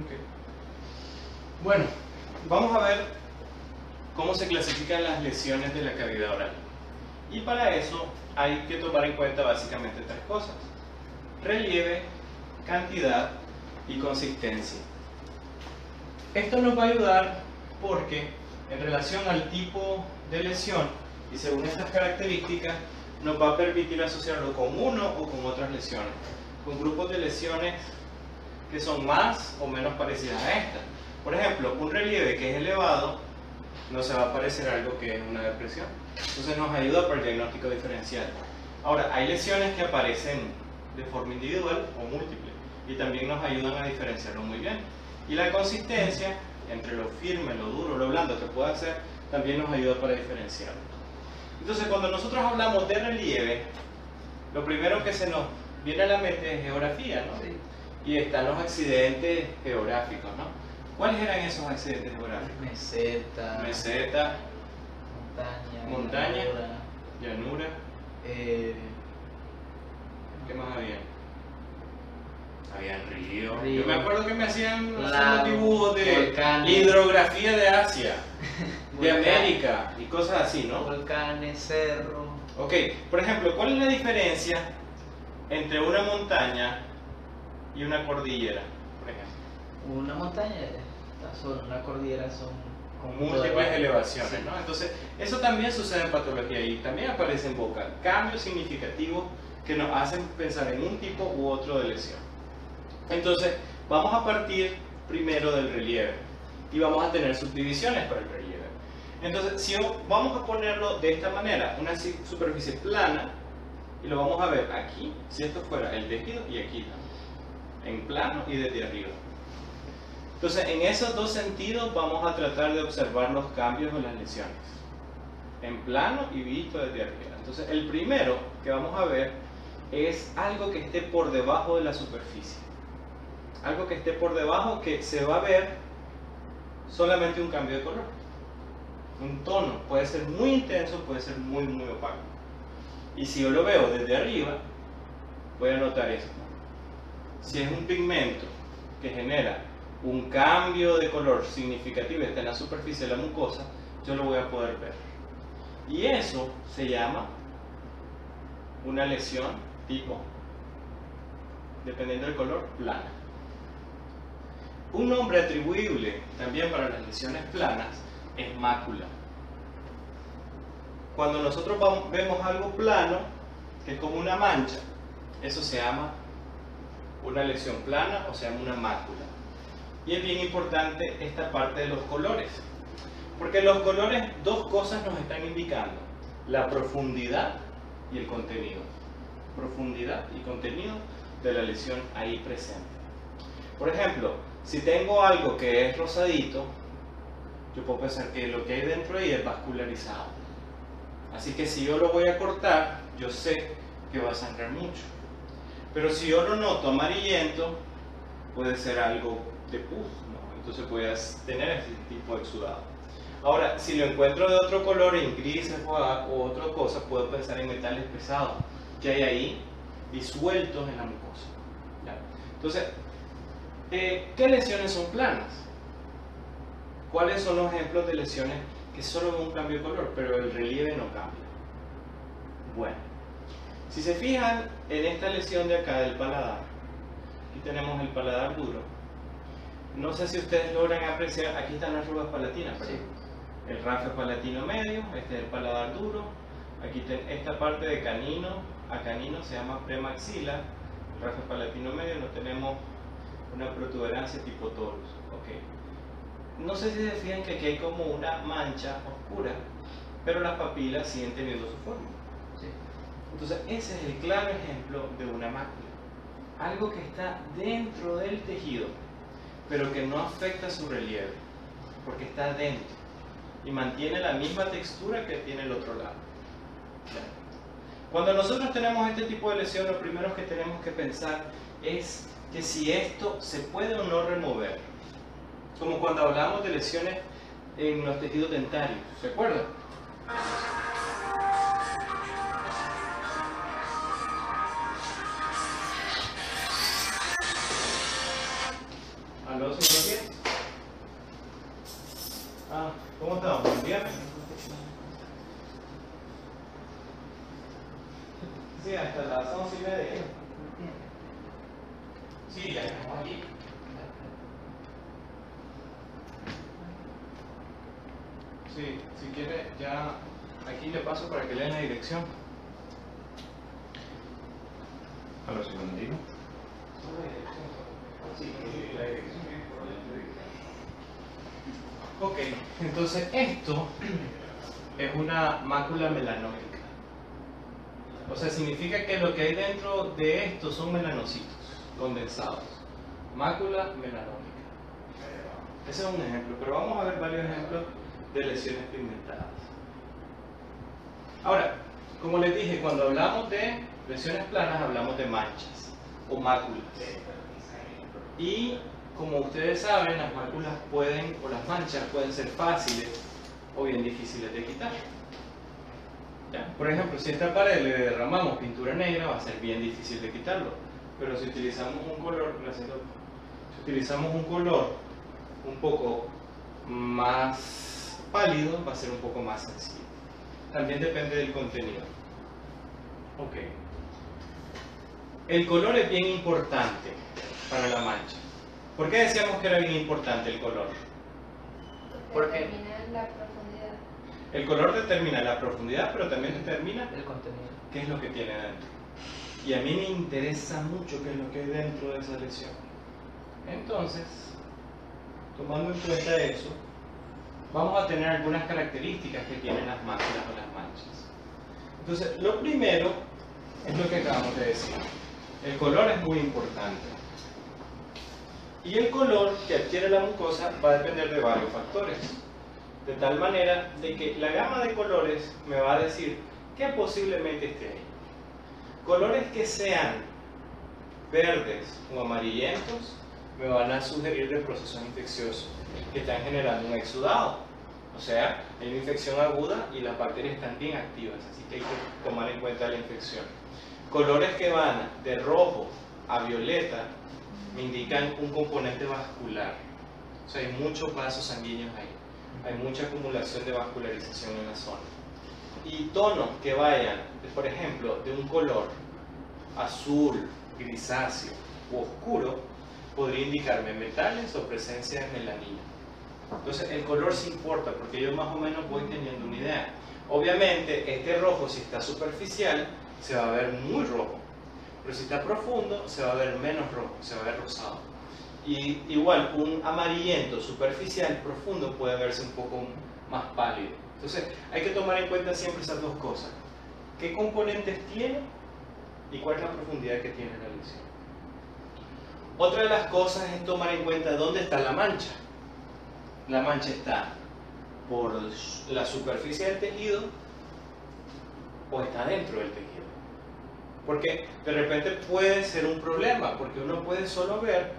Okay. Bueno, vamos a ver cómo se clasifican las lesiones de la cavidad oral. Y para eso hay que tomar en cuenta básicamente tres cosas: relieve, cantidad y consistencia. Esto nos va a ayudar porque en relación al tipo de lesión y según estas características nos va a permitir asociarlo con uno o con otras lesiones, con grupos de lesiones que son más o menos parecidas a esta. Por ejemplo, un relieve que es elevado no se va a parecer a algo que es una depresión. Entonces nos ayuda para el diagnóstico diferencial. Ahora, hay lesiones que aparecen de forma individual o múltiple y también nos ayudan a diferenciarlo muy bien. Y la consistencia entre lo firme, lo duro, lo blando que pueda ser, también nos ayuda para diferenciarlo. Entonces, cuando nosotros hablamos de relieve, lo primero que se nos viene a la mente es geografía, ¿no? Sí. Y están los accidentes geográficos, ¿no? ¿Cuáles eran esos accidentes geográficos? Meseta, montaña, llanura. ¿Qué más había? Había río. Yo me acuerdo que me hacían unos dibujos de volcanes, hidrografía de Asia, de América y cosas así, ¿no? Volcanes, cerros. Ok, por ejemplo, ¿cuál es la diferencia entre una montaña y una cordillera, por ejemplo? Una montaña está sola, una cordillera son Con múltiples elevaciones, ¿no? Entonces, eso también sucede en patología y también aparece en boca. Cambios significativos que nos hacen pensar en un tipo u otro de lesión. Entonces, vamos a partir primero del relieve y vamos a tener subdivisiones para el relieve. Entonces, si vamos a ponerlo de esta manera, una superficie plana, y lo vamos a ver aquí, si esto fuera el tejido, y aquí también, en plano y desde arriba. Entonces, en esos dos sentidos vamos a tratar de observar los cambios en las lesiones, en plano y visto desde arriba. Entonces, el primero que vamos a ver es algo que esté por debajo de la superficie. Algo que esté por debajo que se va a ver solamente un cambio de color. Un tono, puede ser muy intenso, puede ser muy opaco. Y si yo lo veo desde arriba, voy a notar esto. Si es un pigmento que genera un cambio de color significativo y está en la superficie de la mucosa, yo lo voy a poder ver. Y eso se llama una lesión tipo, dependiendo del color, plana. Un nombre atribuible también para las lesiones planas es mácula. Cuando nosotros vemos algo plano, que es como una mancha, eso se llama una lesión plana o se llama una mácula. Y es bien importante esta parte de los colores, porque los colores dos cosas nos están indicando: la profundidad y el contenido. Profundidad y contenido de la lesión ahí presente. Por ejemplo, si tengo algo que es rosadito, yo puedo pensar que lo que hay dentro de ahí es vascularizado. Así que si yo lo voy a cortar, yo sé que va a sangrar mucho. Pero si yo lo noto amarillento, puede ser algo de pus, ¿no? Entonces voy a tener ese tipo de exudado. Ahora, si lo encuentro de otro color, en gris o otra cosa, puedo pensar en metales pesados que hay ahí disueltos en la mucosa. ¿Ya? Entonces, ¿qué lesiones son planas? ¿Cuáles son los ejemplos de lesiones que solo ven un cambio de color, pero el relieve no cambia? Bueno, si se fijan en esta lesión de acá del paladar, aquí tenemos el paladar duro. No sé si ustedes logran apreciar, aquí están las arrugas palatinas, Sí. El rafe palatino medio, este es el paladar duro. Aquí esta parte de canino a canino se llama premaxila. El rafe palatino medio no tenemos una protuberancia tipo torus. Okay. No sé si se fijan que aquí hay como una mancha oscura, pero las papilas siguen teniendo su forma. Sí. Entonces ese es el claro ejemplo de una mácula. Algo que está dentro del tejido, pero que no afecta su relieve, porque está dentro y mantiene la misma textura que tiene el otro lado. Cuando nosotros tenemos este tipo de lesión, lo primero que tenemos que pensar es que si esto se puede o no remover. Como cuando hablamos de lesiones en los tejidos dentarios, ¿se acuerdan? ¿Aló, señor? Sí, hasta las 11:30. Sí, ya estamos aquí. Sí, si quiere, ya aquí le paso para que lean la dirección. A los segundos. Sí, la dirección. Ok, entonces esto es una mácula melanótica. O sea, significa que lo que hay dentro de esto son melanocitos condensados. Mácula melanótica. Ese es un ejemplo, pero vamos a ver varios ejemplos de lesiones pigmentadas. Ahora, como les dije, cuando hablamos de lesiones planas hablamos de manchas o máculas. Y como ustedes saben, las máculas pueden, o las manchas pueden ser fáciles o bien difíciles de quitar. ¿Ya? Por ejemplo, si a esta pared le derramamos pintura negra, va a ser bien difícil de quitarlo. Pero si utilizamos un color, un poco más pálido, va a ser un poco más sencillo. También depende del contenido. Ok. El color es bien importante para la mancha. ¿Por qué decíamos que era bien importante el color? Porque determina la profundidad. El color determina la profundidad, pero también determina El contenido. qué es lo que tiene dentro. Y a mí me interesa mucho qué es lo que hay dentro de esa lesión. Entonces, tomando en cuenta eso, vamos a tener algunas características que tienen las máculas o las manchas. Entonces, lo primero es lo que acabamos de decir. El color es muy importante. Y el color que adquiere la mucosa va a depender de varios factores. De tal manera de que la gama de colores me va a decir qué posiblemente esté ahí. Colores que sean verdes o amarillentos me van a sugerir de procesos infecciosos que están generando un exudado. O sea, hay una infección aguda y las bacterias están bien activas, así que hay que tomar en cuenta la infección. Colores que van de rojo a violeta me indican un componente vascular. O sea, hay muchos vasos sanguíneos ahí. Hay mucha acumulación de vascularización en la zona. Y tonos que vayan, por ejemplo, de un color azul, grisáceo u oscuro, podría indicarme metales o presencia de melanina. Entonces, el color sí importa porque yo más o menos voy teniendo una idea. Obviamente, este rojo, si está superficial, se va a ver muy rojo. Pero si está profundo, se va a ver menos rojo, se va a ver rosado. Y igual, un amarillento superficial profundo puede verse un poco más pálido. Entonces, hay que tomar en cuenta siempre esas dos cosas. ¿Qué componentes tiene y cuál es la profundidad que tiene la lesión? Otra de las cosas es tomar en cuenta dónde está la mancha. La mancha está por la superficie del tejido o está dentro del tejido. Porque de repente puede ser un problema, porque uno puede solo ver,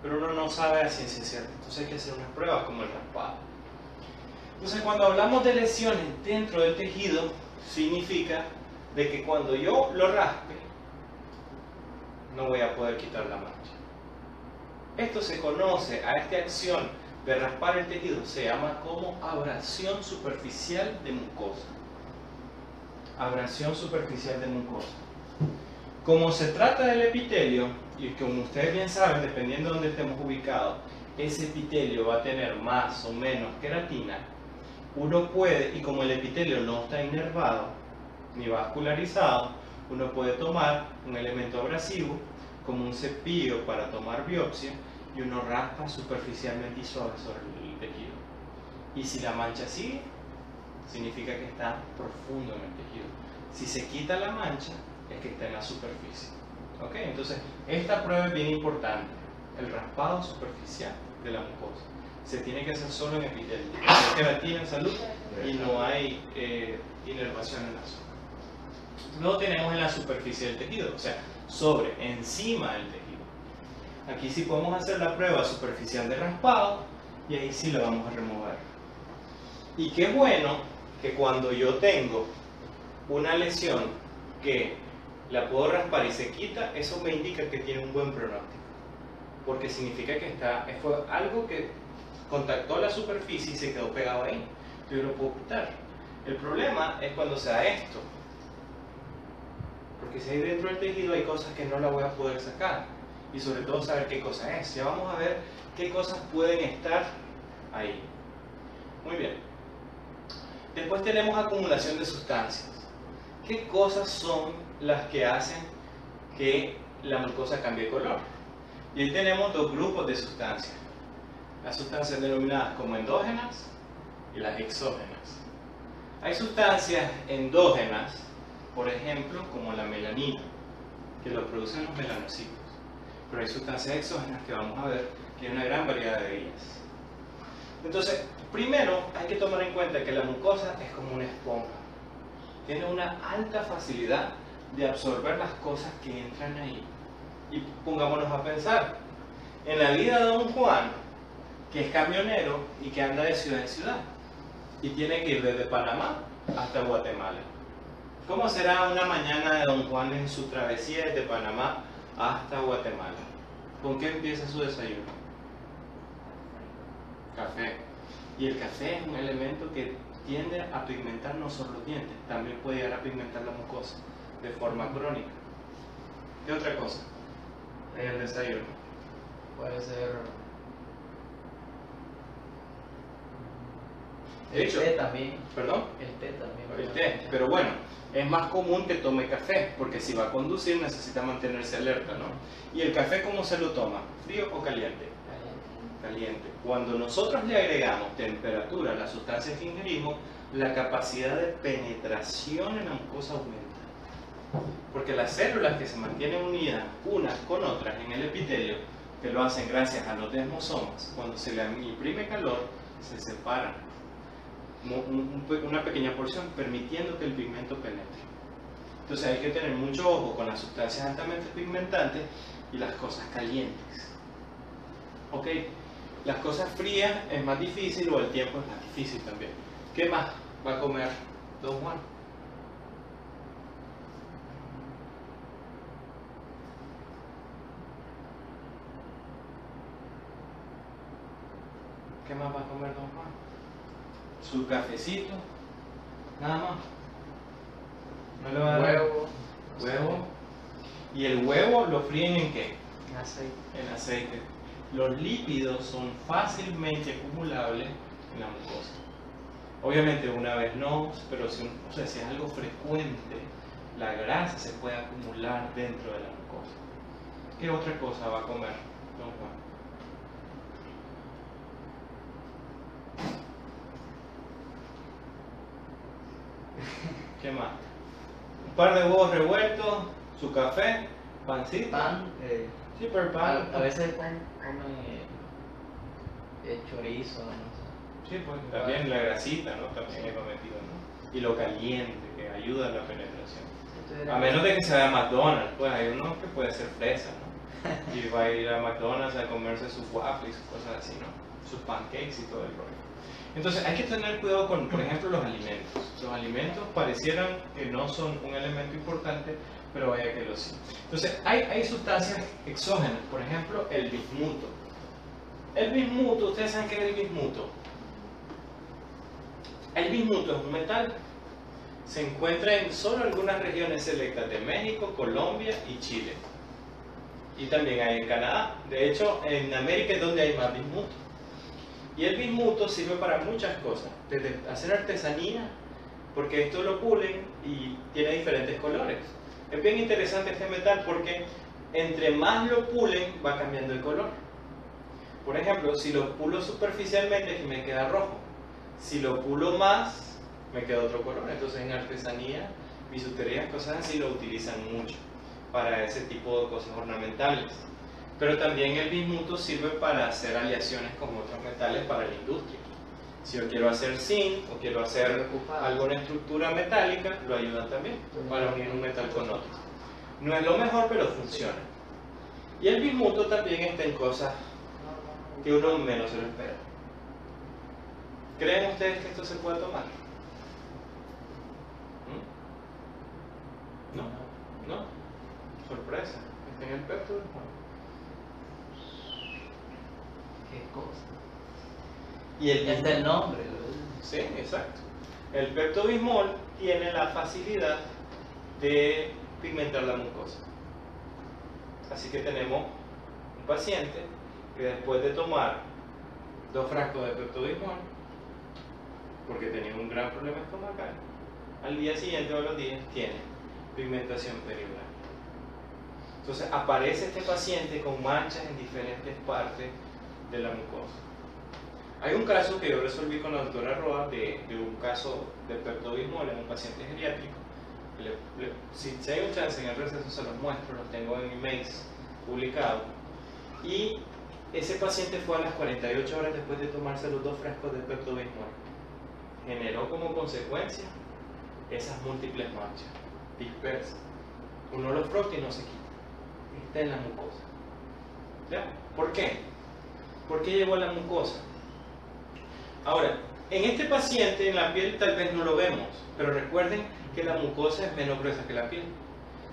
pero uno no sabe a ciencia cierta. Entonces hay que hacer unas pruebas como el raspado. Entonces cuando hablamos de lesiones dentro del tejido, significa de que cuando yo lo raspe, no voy a poder quitar la mancha. Esto se conoce, a esta acción de raspar el tejido, se llama como abrasión superficial de mucosa. Abrasión superficial de mucosa. Como se trata del epitelio, y como ustedes bien saben, dependiendo de donde estemos ubicados, ese epitelio va a tener más o menos queratina, uno puede, y como el epitelio no está inervado ni vascularizado, uno puede tomar un elemento abrasivo como un cepillo para tomar biopsia y uno raspa superficialmente y suave sobre el tejido. Y si la mancha sigue, significa que está profundo en el tejido. Si se quita la mancha, es que está en la superficie. ¿Ok? Entonces, esta prueba es bien importante, el raspado superficial de la mucosa. Se tiene que hacer solo en epitelio. Hay queratina en salud y no hay inervación en la zona. Luego tenemos en la superficie del tejido, o sea, encima del tejido. Aquí sí podemos hacer la prueba superficial de raspado y ahí sí lo vamos a remover. Y qué bueno que cuando yo tengo una lesión que la puedo raspar y se quita, eso me indica que tiene un buen pronóstico. Porque significa que fue algo que contactó la superficie y se quedó pegado ahí. Entonces yo lo puedo quitar. El problema es cuando se da esto. porque si hay dentro del tejido hay cosas que no la voy a poder sacar. Y sobre todo saber qué cosa es. Ya vamos a ver qué cosas pueden estar ahí. Muy bien. Después tenemos acumulación de sustancias. ¿Qué cosas son las que hacen que la mucosa cambie de color? Y ahí tenemos dos grupos de sustancias. Las sustancias denominadas como endógenas y las exógenas. Hay sustancias endógenas, por ejemplo, como la melanina, que lo producen los melanocitos. Pero hay sustancias exógenas que vamos a ver que hay una gran variedad de ellas. Entonces, primero hay que tomar en cuenta que la mucosa es como una esponja. Tiene una alta facilidad de absorber las cosas que entran ahí. Y pongámonos a pensar, en la vida de don Juan, que es camionero y que anda de ciudad en ciudad, y tiene que ir desde Panamá hasta Guatemala. ¿Cómo será una mañana de don Juan en su travesía desde Panamá hasta Guatemala? ¿Con qué empieza su desayuno? Café. Y el café es un elemento que tiende a pigmentar no solo los dientes, también puede llegar a pigmentar la mucosa de forma crónica. ¿Qué otra cosa? En el desayuno. Puede ser. De hecho, El té también. ¿perdón? El té también. El té, pero bueno, es más común que tome café, porque si va a conducir necesita mantenerse alerta, ¿no? ¿Y el café cómo se lo toma? ¿Frío o caliente? Caliente. Cuando nosotros le agregamos temperatura a las sustancias que ingerimos, la capacidad de penetración en la mucosa aumenta. Porque las células que se mantienen unidas unas con otras en el epitelio, que lo hacen gracias a los desmosomas, cuando se le imprime calor, se separan una pequeña porción, permitiendo que el pigmento penetre. Entonces hay que tener mucho ojo con las sustancias altamente pigmentantes y las cosas calientes. ¿Ok? Las cosas frías es más difícil, o el tiempo es más difícil también. ¿Qué más va a comer don Juan? ¿Qué más va a comer don Juan? Su cafecito, nada más. No le va a dar Huevo. huevo. ¿Y el huevo lo fríen en qué? Aceite. En aceite. Los lípidos son fácilmente acumulables en la mucosa. Obviamente una vez no, pero si es algo frecuente, la grasa se puede acumular dentro de la mucosa. ¿Qué otra cosa va a comer don Juan? ¿Qué más? Un par de huevos revueltos, su café, pancito. Pan. Sí, pero el pan. A veces comen chorizo, no sé. Sí, pues también la grasita, ¿no? También es lo metido, ¿no? Y lo caliente, que ayuda a la penetración. A menos de que sea McDonald's, pues hay uno que puede ser fresa, ¿no? Y va a ir a McDonald's a comerse sus waffles, cosas así, ¿no? Sus pancakes y todo el rollo. Entonces hay que tener cuidado con, por ejemplo, los alimentos. Los alimentos parecieran que no son un elemento importante, pero vaya que lo sí. Entonces hay sustancias exógenas, por ejemplo, el bismuto. El bismuto, ¿ustedes saben qué es el bismuto? El bismuto es un metal. Se encuentra en solo algunas regiones selectas de México, Colombia y Chile. Y también hay en Canadá. De hecho, en América es donde hay más bismuto. Y el bismuto sirve para muchas cosas, desde hacer artesanía, porque esto lo pulen y tiene diferentes colores. Es bien interesante este metal porque entre más lo pulen va cambiando el color. Por ejemplo, si lo pulo superficialmente me queda rojo. Si lo pulo más, me queda otro color. Entonces en artesanía, bisutería, cosas así lo utilizan mucho para ese tipo de cosas ornamentales. Pero también el bismuto sirve para hacer aleaciones con otros metales para la industria. Si yo quiero hacer zinc o quiero hacer alguna estructura metálica, lo ayudan también para unir un metal con otro. No es lo mejor, pero funciona. Y el bismuto también está en cosas que uno menos se lo espera. ¿Creen ustedes que esto se puede tomar? ¿No? ¿No? Sorpresa. Está en el Pepto Bismol. ¿Qué cosa? Y el Ya está el nombre. Sí, exacto. El Pepto Bismol tiene la facilidad de pigmentar la mucosa. Así que tenemos un paciente que después de tomar 2 frascos de Pepto-Bismol, porque tenía un gran problema estomacal, al día siguiente o a los días tiene pigmentación perioral. Entonces aparece este paciente con manchas en diferentes partes de la mucosa. Hay un caso que yo resolví con la doctora Roa de un caso de Pepto-Bismol en un paciente geriátrico. Si hay un chance en el receso se los muestro, los tengo en emails publicados. Y ese paciente fue a las 48 horas después de tomarse los 2 frascos de Pepto-Bismol. Generó como consecuencia esas múltiples manchas dispersas. Uno los frota y no se quita. Está en la mucosa. ¿Ya? ¿Por qué? ¿Por qué llegó a la mucosa? Ahora, en este paciente en la piel tal vez no lo vemos, pero recuerden que la mucosa es menos gruesa que la piel.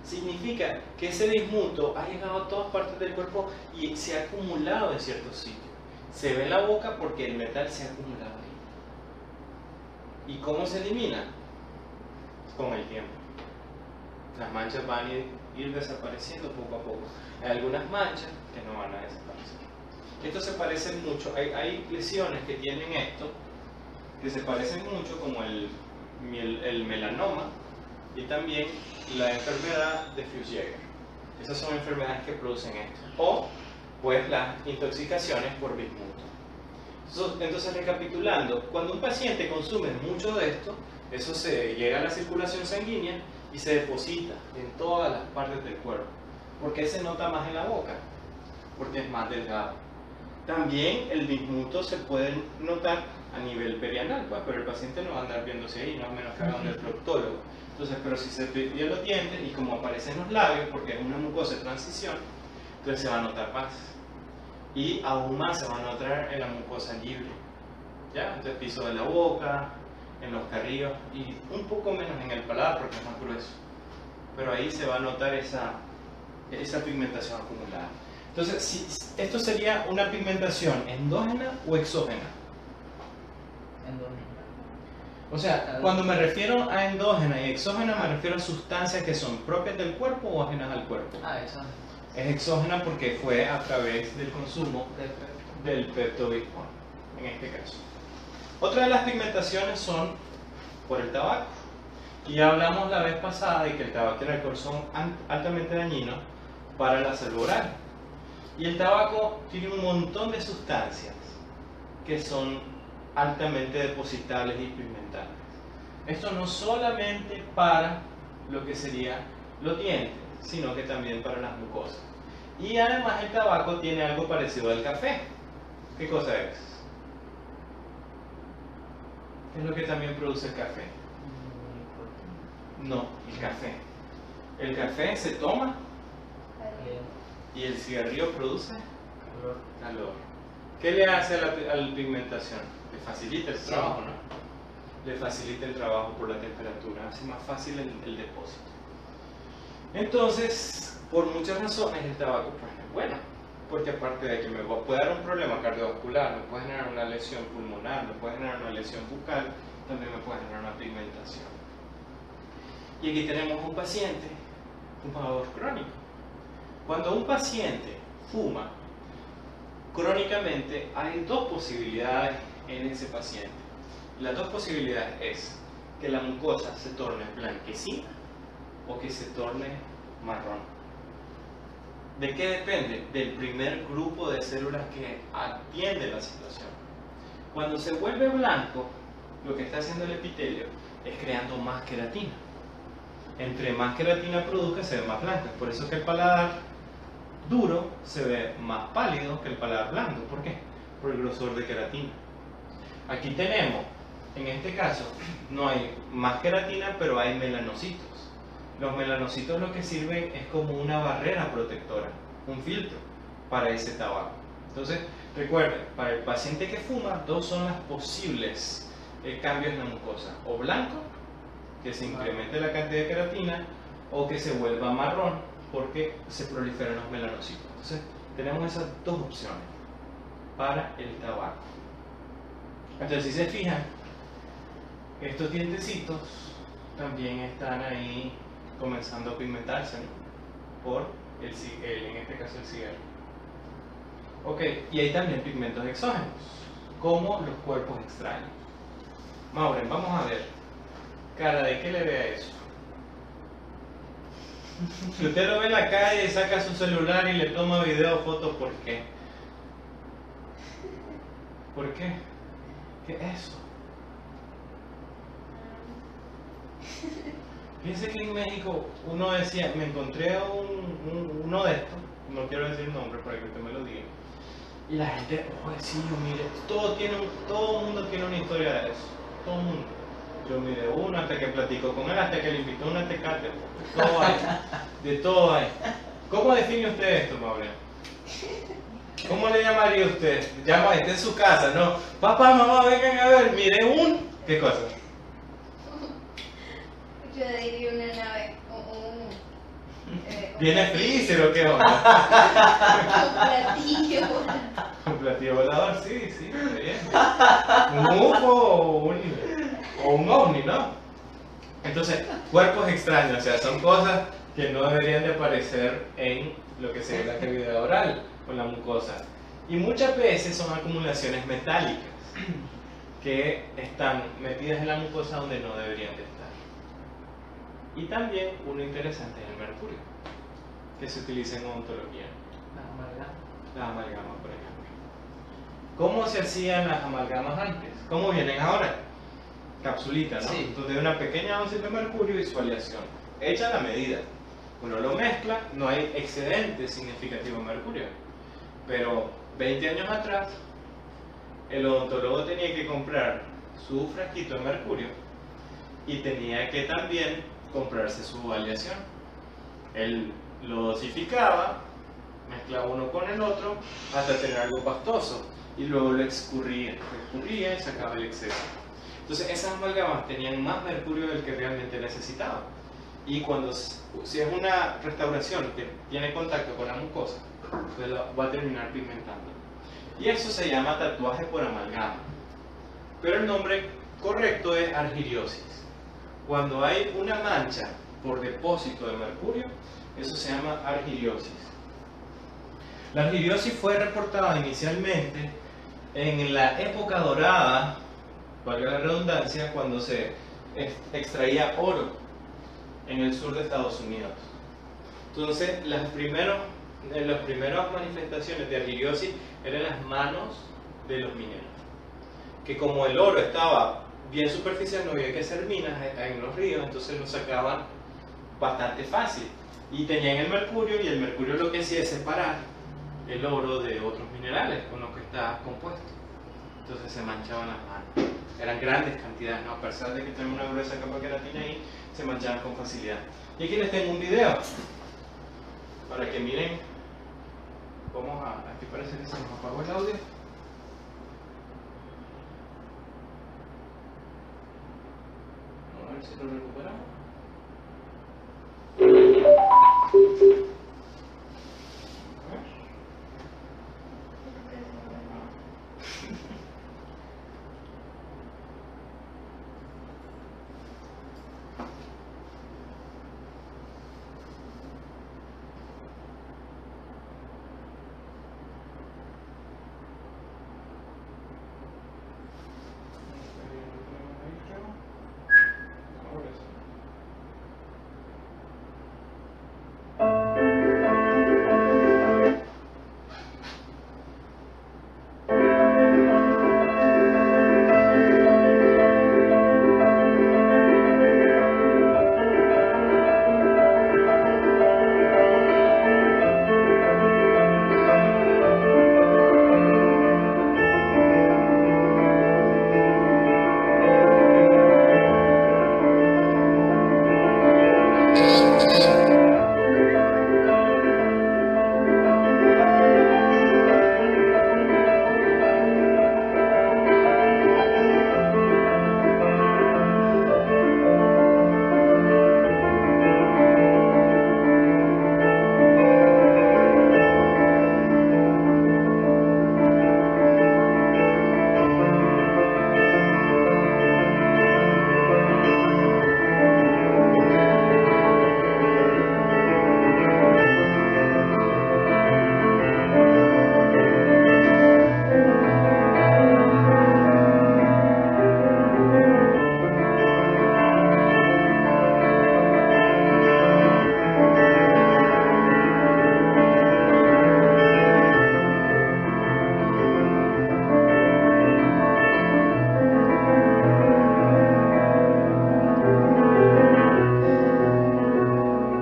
Significa que ese bismuto ha llegado a todas partes del cuerpo y se ha acumulado en ciertos sitios. Se ve en la boca porque el metal se ha acumulado ahí. ¿Y cómo se elimina? Con el tiempo. Las manchas van a ir desapareciendo poco a poco. Hay algunas manchas que no van a desaparecer. Esto se parece mucho. Hay lesiones que tienen esto, que se parecen mucho, como el melanoma y también la enfermedad de Fuchs-Jaeger. Esas son enfermedades que producen esto. O pues las intoxicaciones por bismuto. Entonces, recapitulando, cuando un paciente consume mucho de esto, eso se llega a la circulación sanguínea y se deposita en todas las partes del cuerpo. ¿Por qué se nota más en la boca? Porque es más delgado. También el bismuto se puede notar a nivel perianal, pues, pero el paciente no va a andar viéndose ahí, no a menos que haga un proctólogo. Entonces, pero si se cepilla los dientes y como aparecen los labios, porque es una mucosa de transición, entonces se va a notar más. Y aún más se va a notar en la mucosa libre. ¿Ya? Entonces, piso de la boca, en los carrillos y un poco menos en el paladar porque es más grueso. Pero ahí se va a notar esa pigmentación acumulada. Entonces, ¿esto sería una pigmentación endógena o exógena? Endógena. O sea, cuando me refiero a endógena y exógena me refiero a sustancias que son propias del cuerpo o ajenas al cuerpo. Exógena. Es exógena porque fue a través del consumo del Pepto-Bismol, en este caso. Otra de las pigmentaciones son por el tabaco. Y ya hablamos la vez pasada de que el tabaco y el alcohol son altamente dañinos para la salud oral. Y el tabaco tiene un montón de sustancias que son altamente depositables y pigmentables. Esto no solamente para lo que sería los dientes, sino que también para las mucosas. Y además el tabaco tiene algo parecido al café. ¿Qué cosa es? ¿Qué es lo que también produce el café? No, el café. El café se toma y el cigarrillo produce calor. ¿Qué le hace a la pigmentación? Le facilita el trabajo, ¿no? Le facilita el trabajo por la temperatura, hace más fácil el depósito. Entonces, por muchas razones el tabaco pues, es bueno, porque aparte de que me puede dar un problema cardiovascular, me puede generar una lesión pulmonar, me puede generar una lesión bucal, también me puede generar una pigmentación. Y aquí tenemos un paciente fumador crónico. Cuando un paciente fuma crónicamente, hay 2 posibilidades en ese paciente. Las 2 posibilidades es que la mucosa se torne blanquecina o que se torne marrón. ¿De qué depende? Del primer grupo de células que atiende la situación. Cuando se vuelve blanco, lo que está haciendo el epitelio es creando más queratina. Entre más queratina produzca, se ve más blanco. Por eso que el paladar duro se ve más pálido que el paladar blando. ¿Por qué? Por el grosor de queratina. Aquí tenemos, en este caso, no hay más queratina, pero hay melanocitos. Los melanocitos lo que sirven es como una barrera protectora, un filtro para ese tabaco. Entonces, recuerden, para el paciente que fuma, 2 son las posibles cambios en la mucosa. O blanco, que se incremente la cantidad de queratina, o que se vuelva marrón, porque se proliferan los melanocitos. Entonces, tenemos esas 2 opciones para el tabaco. Entonces, si se fijan, estos dientecitos también están ahí comenzando a pigmentarse, ¿no? Por en este caso el cigarro. Ok, y hay también pigmentos exógenos, como los cuerpos extraños. Maureen, vamos a ver. Cara, ¿de qué le ve a eso? Si usted lo ve en la calle y saca su celular y le toma video o fotos, ¿por qué? ¿Por qué? ¿Qué es eso? Fíjense que en México uno decía, me encontré uno de estos, no quiero decir el nombre para que usted me lo diga, y la gente, oh, sí, yo mire, todo el mundo tiene una historia de eso, todo el mundo. Yo miré uno hasta que platico con él, hasta que le invitó una tecate, todo hay, de todo hay. ¿Cómo define usted esto, Maureen? ¿Cómo le llamaría usted? Llama, está en su casa, ¿no? Papá, mamá, vengan a ver, mire ¿qué cosa? Yo diría una nave, ¿Viene freezer o qué onda? un platillo. Un platillo volador, sí, está bien. Un UFO o un ovni, ¿no? Entonces, cuerpos extraños, o sea, son cosas que no deberían de aparecer en lo que sería la cavidad oral o la mucosa. Y muchas veces son acumulaciones metálicas que están metidas en la mucosa donde no deberían de estar. Y también uno interesante es el mercurio, que se utiliza en odontología. Las amalgamas, por ejemplo. ¿Cómo se hacían las amalgamas antes? ¿Cómo vienen ahora? Capsulita, ¿no? Sí. Donde hay una pequeña dosis de mercurio y su aleación, hecha a la medida. Uno lo mezcla, no hay excedente significativo de mercurio. Pero 20 años atrás, el odontólogo tenía que comprar su frasquito de mercurio y tenía que también comprarse su aleación. Él lo dosificaba, mezclaba uno con el otro hasta tener algo pastoso y luego lo escurría y sacaba el exceso. Entonces esas amalgamas tenían más mercurio del que realmente necesitaba, y cuando si es una restauración que tiene contacto con la mucosa, pues va a terminar pigmentando, y eso se llama tatuaje por amalgama, pero el nombre correcto es argiriosis. Cuando hay una mancha por depósito de mercurio, eso se llama argiriosis. La argiriosis fue reportada inicialmente en la época dorada, valga la redundancia, cuando se extraía oro en el sur de Estados Unidos. Entonces, las primeras manifestaciones de argiriosis eran las manos de los mineros, que como el oro estaba bien superficial, no había que hacer minas en los ríos, entonces lo sacaban bastante fácil. Y tenían el mercurio, y el mercurio lo que hacía es separar el oro de otros minerales con los que está compuesto. Entonces se manchaban las manos. Eran grandes cantidades, ¿no? A pesar de que tenían una gruesa capa queratina ahí, se manchaban con facilidad. Y aquí les tengo un video para que miren. Aquí parece que se nos apagó el audio. A ver si lo recuperamos. Ahora sí.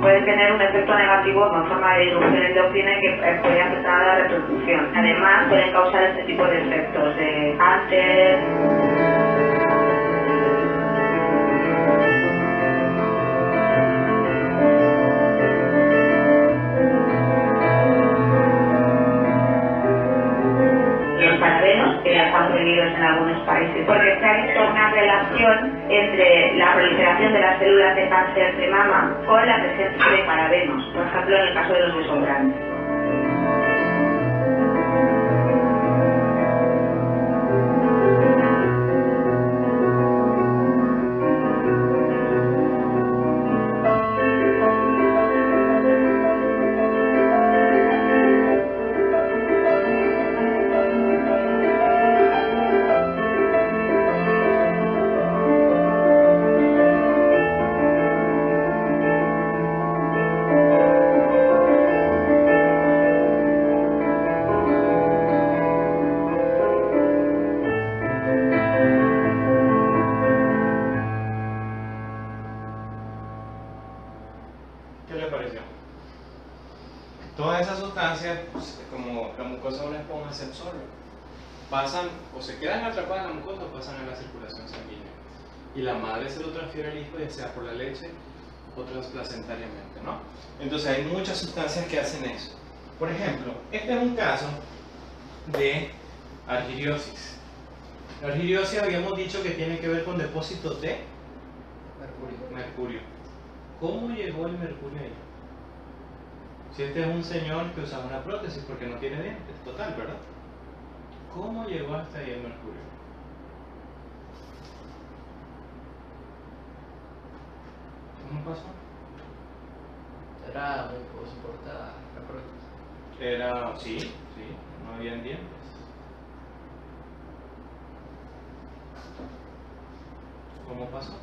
puede tener un efecto negativo en forma de disrupción endocrina que puede afectar a la reproducción. Además, pueden causar este tipo de efectos de cáncer. Los parabenos, que ya están prohibidos en algunos países, porque se ha visto una relación entre la proliferación de las células de cáncer de mama con la presencia de parabenos, por ejemplo en el caso de los desodorantes. ¿Qué le pareció? Todas esas sustancias, pues, como la mucosa de una esponja, se absorben. Pasan o se quedan atrapadas en la mucosa o pasan a la circulación sanguínea. Y la madre se lo transfiere al hijo, ya sea por la leche o transplacentariamente, ¿no? Entonces hay muchas sustancias que hacen eso. Por ejemplo, este es un caso de argiriosis. La argiriosis habíamos dicho que tiene que ver con depósitos de mercurio. ¿Cómo llegó el mercurio ahí? Si este es un señor que usa una prótesis porque no tiene dientes, total, ¿verdad? ¿Cómo llegó hasta ahí el mercurio? ¿Cómo pasó? Era muy poco soportada la prótesis. Era, sí, no habían dientes. ¿Cómo pasó?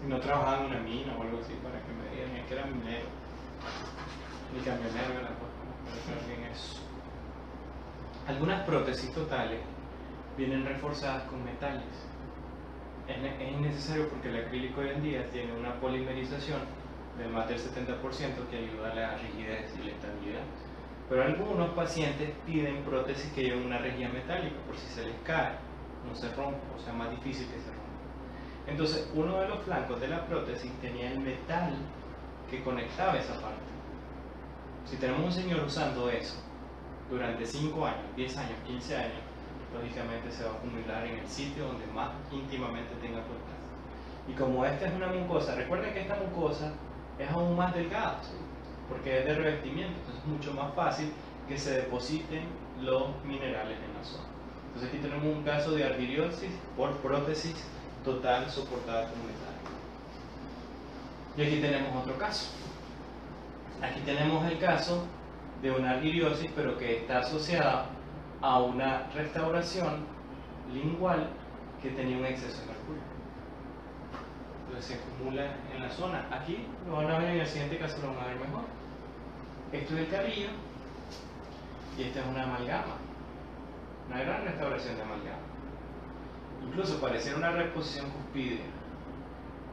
Y no trabajaba en una mina o algo así para que me digan, es que era minero, ni camionero era, pues, bien eso. Algunas prótesis totales vienen reforzadas con metales. Es innecesario porque el acrílico hoy en día tiene una polimerización del más del 70% que ayuda a la rigidez y la estabilidad. Pero algunos pacientes piden prótesis que lleven una rejilla metálica por si se les cae, no se rompe, o sea, más difícil que se rompa. Entonces, uno de los flancos de la prótesis tenía el metal que conectaba esa parte. Si tenemos un señor usando eso durante 5 años, 10 años, 15 años, lógicamente se va a acumular en el sitio donde más íntimamente tenga contacto. Y como esta es una mucosa, recuerden que esta mucosa es aún más delgada, ¿sí? Porque es de revestimiento, entonces es mucho más fácil que se depositen los minerales en la zona. Entonces aquí tenemos un caso de argiriosis por prótesis total soportada con metal. Y aquí tenemos otro caso. Aquí tenemos el caso de una argiriosis, pero que está asociada a una restauración lingual que tenía un exceso de mercurio. Entonces se acumula en la zona. Aquí lo van a ver en el siguiente caso, lo van a ver mejor. Esto es el carrillo y esta es una amalgama. Una gran restauración de amalgama. Incluso pareciera una reposición cuspidea.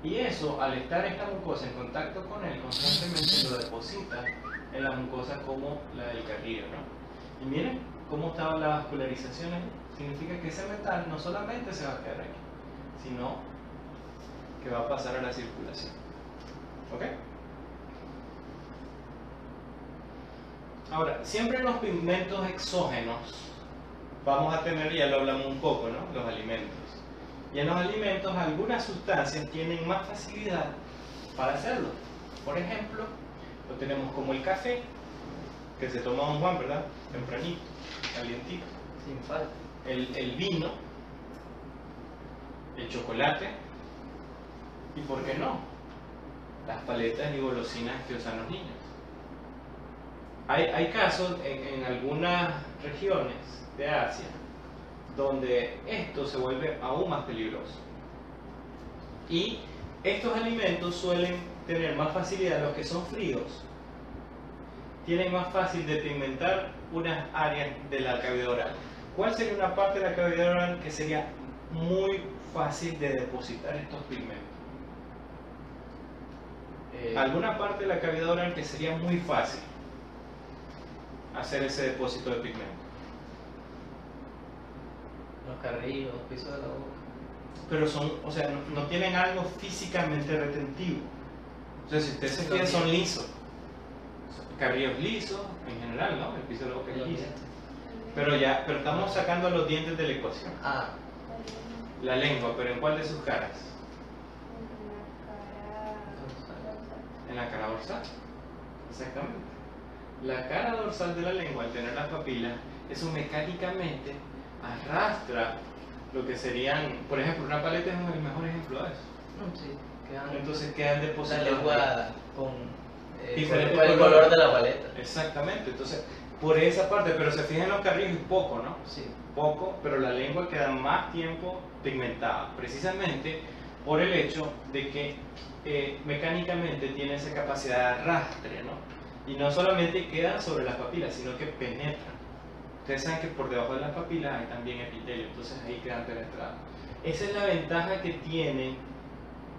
Y eso, al estar esta mucosa en contacto con él, constantemente lo deposita en la mucosa como la del carrillo, ¿no? Y miren cómo estaba la vascularización ahí. Significa que ese metal no solamente se va a quedar aquí, sino que va a pasar a la circulación. ¿Ok? Ahora, siempre en los pigmentos exógenos vamos a tener, ya lo hablamos un poco, ¿no? Los alimentos. Y en los alimentos algunas sustancias tienen más facilidad para hacerlo. Por ejemplo, lo tenemos como el café, que se toma Don Juan, ¿verdad? Tempranito, calientito. Sin falta. El vino, el chocolate y, ¿por qué no?, las paletas y golosinas que usan los niños. Hay casos en algunas regiones de Asia donde esto se vuelve aún más peligroso. Y estos alimentos suelen tener más facilidad, los que son fríos, tienen más fácil de pigmentar unas áreas de la cavidad oral. ¿Cuál sería una parte de la cavidad oral que sería muy fácil de depositar estos pigmentos? ¿Alguna parte de la cavidad oral que sería muy fácil hacer ese depósito de pigmento? Los carrillos, los pisos de la boca. Pero son, o sea, no tienen algo físicamente retentivo. Entonces, si ustedes se fijan, son lisos. Carrillos lisos, en general, ¿no? El piso de la boca es liso. Pero estamos sacando los dientes de la ecuación. Ah, La lengua, pero ¿en cuál de sus caras? En la cara dorsal. Exactamente. La cara dorsal de la lengua, al tener las papilas, eso mecánicamente arrastra lo que serían, por ejemplo, una paleta es el mejor ejemplo de eso. sí. Entonces quedan La depositados. lengua con Diferente el color de la paleta. Exactamente. Entonces, por esa parte, pero se fijan en los carrillos poco, ¿no? Sí. Poco, pero la lengua queda más tiempo pigmentada, precisamente por el hecho de que mecánicamente tiene esa capacidad de arrastre, ¿no? Y no solamente queda sobre las papilas, sino que penetra. Ustedes saben que por debajo de las papilas hay también epitelio, entonces ahí quedan penetrados. Esa es la ventaja que tienen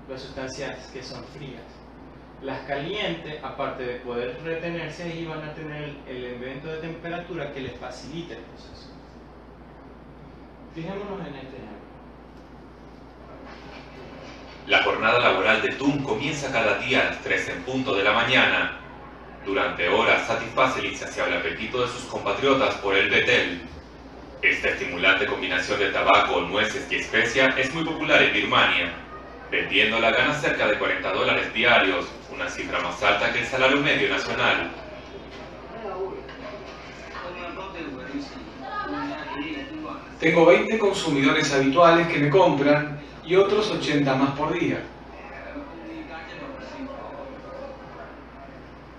las sustancias que son frías. Las calientes, aparte de poder retenerse ahí, van a tener el elemento de temperatura que les facilita el proceso. Fijémonos en este ejemplo. La jornada laboral de TUM comienza cada día a las 3 en punto de la mañana. Durante horas satisface el insaciable apetito de sus compatriotas por el betel. Esta estimulante combinación de tabaco, nueces y especia es muy popular en Birmania. Vendiéndola gana cerca de $40 diarios, una cifra más alta que el salario medio nacional. Tengo 20 consumidores habituales que me compran y otros 80 más por día.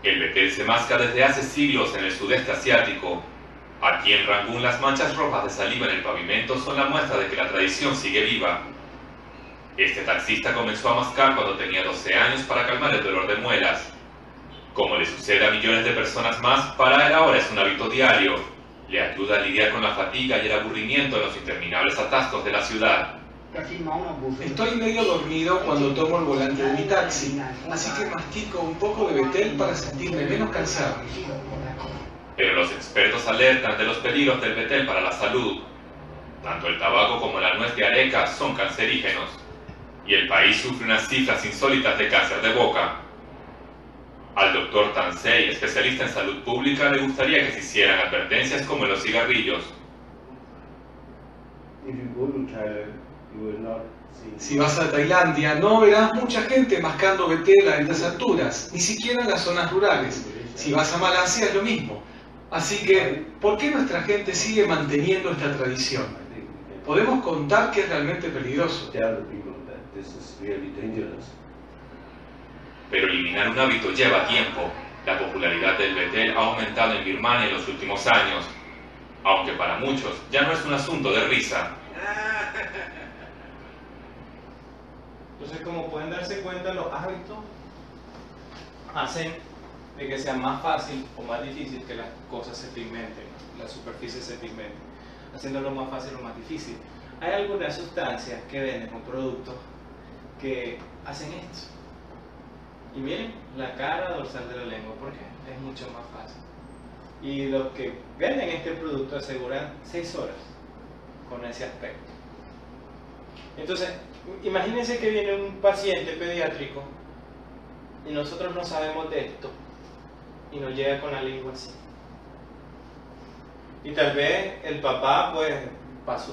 El betel se masca desde hace siglos en el sudeste asiático. Aquí en Rangún las manchas rojas de saliva en el pavimento son la muestra de que la tradición sigue viva. Este taxista comenzó a mascar cuando tenía 12 años para calmar el dolor de muelas. Como le sucede a millones de personas más, para él ahora es un hábito diario. Le ayuda a lidiar con la fatiga y el aburrimiento en los interminables atascos de la ciudad. Estoy medio dormido cuando tomo el volante de mi taxi, así que mastico un poco de betel para sentirme menos cansado. Pero los expertos alertan de los peligros del betel para la salud. Tanto el tabaco como la nuez de areca son cancerígenos. Y el país sufre unas cifras insólitas de cáncer de boca. Al doctor Tansei, especialista en salud pública, le gustaría que se hicieran advertencias como en los cigarrillos. Si vas a Tailandia, no verás mucha gente mascando betel a altas alturas, ni siquiera en las zonas rurales. Si vas a Malasia es lo mismo. Así que, ¿por qué nuestra gente sigue manteniendo esta tradición? Podemos contar que es realmente peligroso. Pero eliminar un hábito lleva tiempo. La popularidad del betel ha aumentado en Birmania en los últimos años, aunque para muchos ya no es un asunto de risa. Entonces, como pueden darse cuenta, los hábitos hacen de que sea más fácil o más difícil que las cosas se pigmenten, la superficie se pigmente, haciéndolo más fácil o más difícil. Hay algunas sustancias que venden con productos que hacen esto. Y miren, la cara dorsal de la lengua, ¿por qué? Es mucho más fácil. Y los que venden este producto aseguran 6 horas con ese aspecto. Entonces, imagínense que viene un paciente pediátrico y nosotros no sabemos de esto y nos llega con la lengua así. Y tal vez el papá pues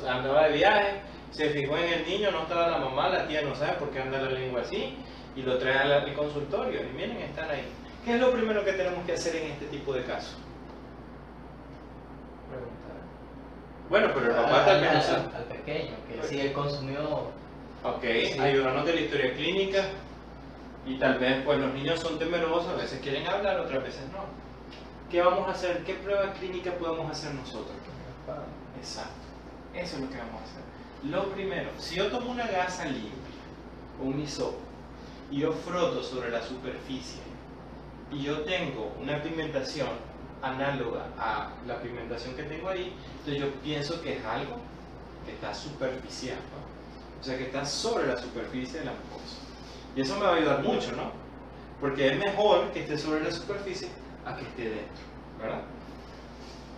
andaba de viaje, se fijó en el niño, no estaba la mamá, la tía no sabe por qué anda la lengua así y lo trae al consultorio y miren, están ahí. ¿Qué es lo primero que tenemos que hacer en este tipo de casos? Preguntar. Bueno, pero el papá tal vez no sabe. Al pequeño, que si él consumió. Ok, Sí. ayudarnos de la historia clínica y tal vez pues los niños son temerosos, a veces quieren hablar, otras veces no. ¿Qué vamos a hacer? ¿Qué prueba clínica podemos hacer nosotros? Exacto, eso es lo que vamos a hacer. Lo primero, si yo tomo una gasa limpia, un hisopo, y yo froto sobre la superficie, y yo tengo una pigmentación, análoga a la pigmentación que tengo ahí, entonces yo pienso que es algo que está superficial, ¿no? O sea, que está sobre la superficie de la mucosa. Y eso me va a ayudar mucho, ¿no? Porque es mejor que esté sobre la superficie a que esté dentro, ¿verdad?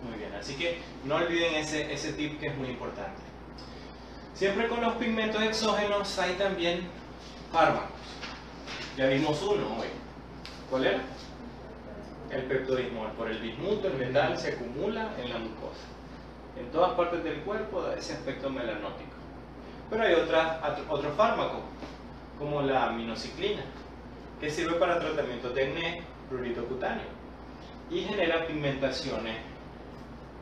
Muy bien, así que no olviden ese tip que es muy importante. Siempre con los pigmentos exógenos hay también fármacos. Ya vimos uno hoy. ¿Cuál era? El peptodismol. Por el bismuto, el metal se acumula en la mucosa. En todas partes del cuerpo da ese aspecto melanótico. Pero hay otros fármacos, como la aminociclina, que sirve para tratamiento de acné, prurito cutáneo y genera pigmentaciones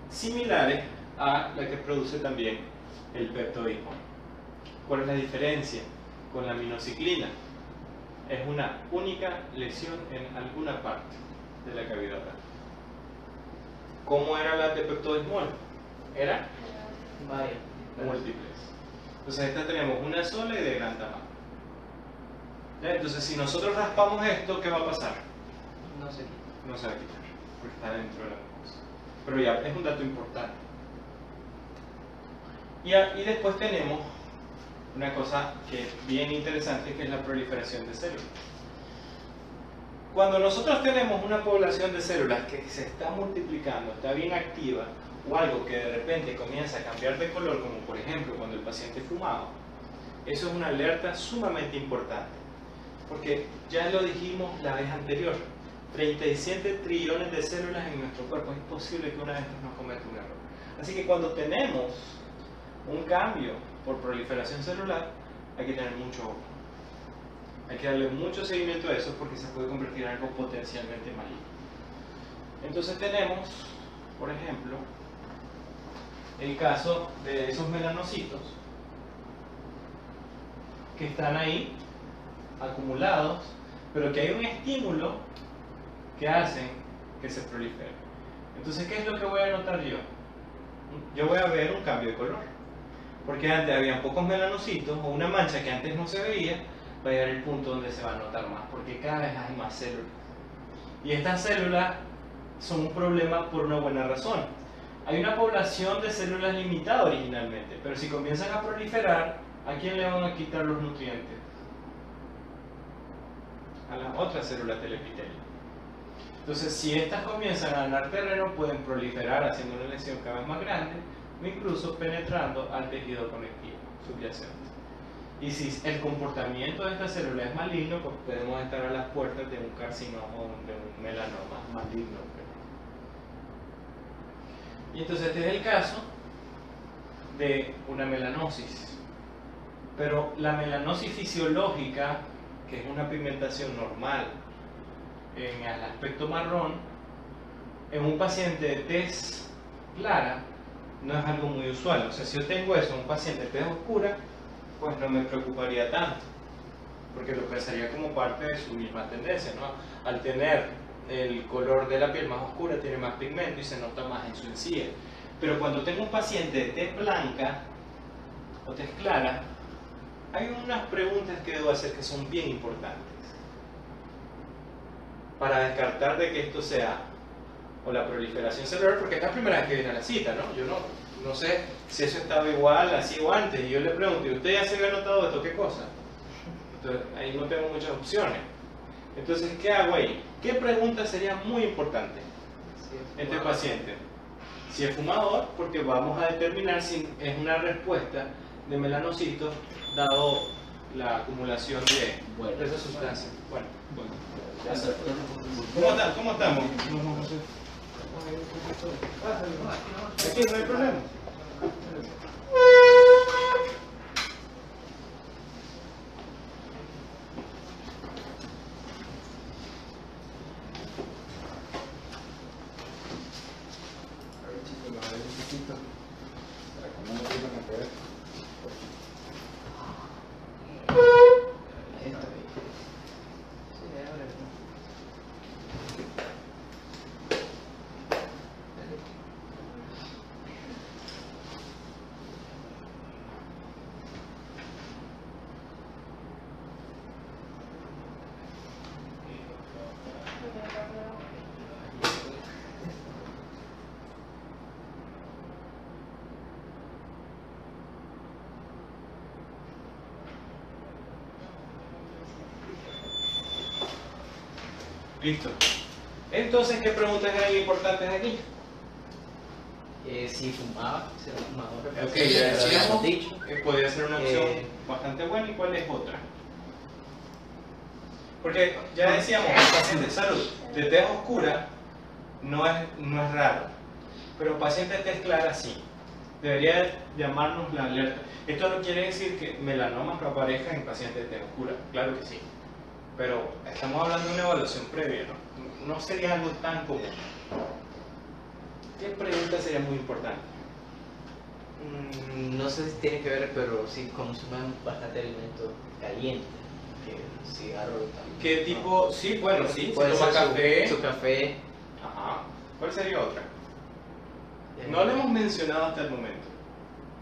similares a la que produce también el peptodismol. ¿Cuál es la diferencia con la aminociclina? Es una única lesión en alguna parte de la cavidad oral. ¿Cómo era la de peptodismol? Era Vaya. múltiples. Entonces esta tenemos una sola y de gran tamaño. ¿Ya? Entonces si nosotros raspamos esto, ¿qué va a pasar? No sé qué. No se va a quitar, porque está dentro de la mucosa. Pero ya es un dato importante. Y después tenemos una cosa que es bien interesante, que es la proliferación de células. Cuando nosotros tenemos una población de células que se está multiplicando, está bien activa, o algo que de repente comienza a cambiar de color, como por ejemplo cuando el paciente fumaba, eso es una alerta sumamente importante, porque ya lo dijimos la vez anterior, 37 trillones de células en nuestro cuerpo, es imposible que una de estas nos cometa un error. Así que cuando tenemos un cambio por proliferación celular, hay que tener mucho ojo. Hay que darle mucho seguimiento a eso porque se puede convertir en algo potencialmente maligno. Entonces tenemos, por ejemplo, el caso de esos melanocitos que están ahí acumulados, pero que hay un estímulo que hace que se proliferen. Entonces, ¿qué es lo que voy a notar yo? Yo voy a ver un cambio de color, porque antes había pocos melanocitos o una mancha que antes no se veía, va a llegar el punto donde se va a notar más, porque cada vez hay más células. Y estas células son un problema por una buena razón. Hay una población de células limitada originalmente, pero si comienzan a proliferar, ¿a quién le van a quitar los nutrientes? A las otras células del epitelio. Entonces, si estas comienzan a ganar terreno, pueden proliferar haciendo una lesión cada vez más grande o incluso penetrando al tejido conectivo subyacente. Y si el comportamiento de esta célula es maligno, pues podemos estar a las puertas de un carcinoma o de un melanoma maligno. Y entonces este es el caso de una melanosis. Pero la melanosis fisiológica, que es una pigmentación normal en el aspecto marrón, en un paciente de tez clara no es algo muy usual. O sea, si yo tengo eso en un paciente de tez oscura, pues no me preocuparía tanto, porque lo pensaría como parte de su misma tendencia, ¿no? Al tener el color de la piel más oscura, tiene más pigmento y se nota más en su encía. Pero cuando tengo un paciente de tez blanca o tez clara, hay unas preguntas que debo hacer que son bien importantes para descartar de que esto sea o la proliferación celular, porque esta es la primera vez que viene a la cita, ¿no? Yo no sé si eso estaba igual, así o antes, y yo le pregunto, ¿y usted ya se había notado esto? ¿Qué cosa? Entonces, ahí no tengo muchas opciones. Entonces, ¿qué hago ahí? ¿Qué pregunta sería muy importante en este paciente? Si es fumador, porque vamos a determinar si es una respuesta de melanocitos dado la acumulación de esa sustancia. Bueno, ya está. ¿Cómo estamos? Aquí no hay problema. Listo. Entonces, ¿qué preguntas eran importantes aquí? Si fumaba, si era fumador. Ok, ya decíamos dicho. que podía ser una opción bastante buena. ¿Y cuál es otra? Porque ya decíamos, el paciente de salud de tez oscura no es raro, pero paciente de tez clara sí. Debería llamarnos la alerta. Esto no quiere decir que melanomas no aparezcan en pacientes de tez oscura, claro que sí. Pero estamos hablando de una evaluación previa, ¿no? No sería algo tan común. ¿Qué pregunta sería muy importante? No sé si tiene que ver, pero sí consumen bastante alimento caliente. Que el cigarro también. ¿Qué tipo? Sí, bueno, sí, si Puede toma ser café. su café. Ajá. ¿Cuál sería otra? No le hemos mencionado hasta el momento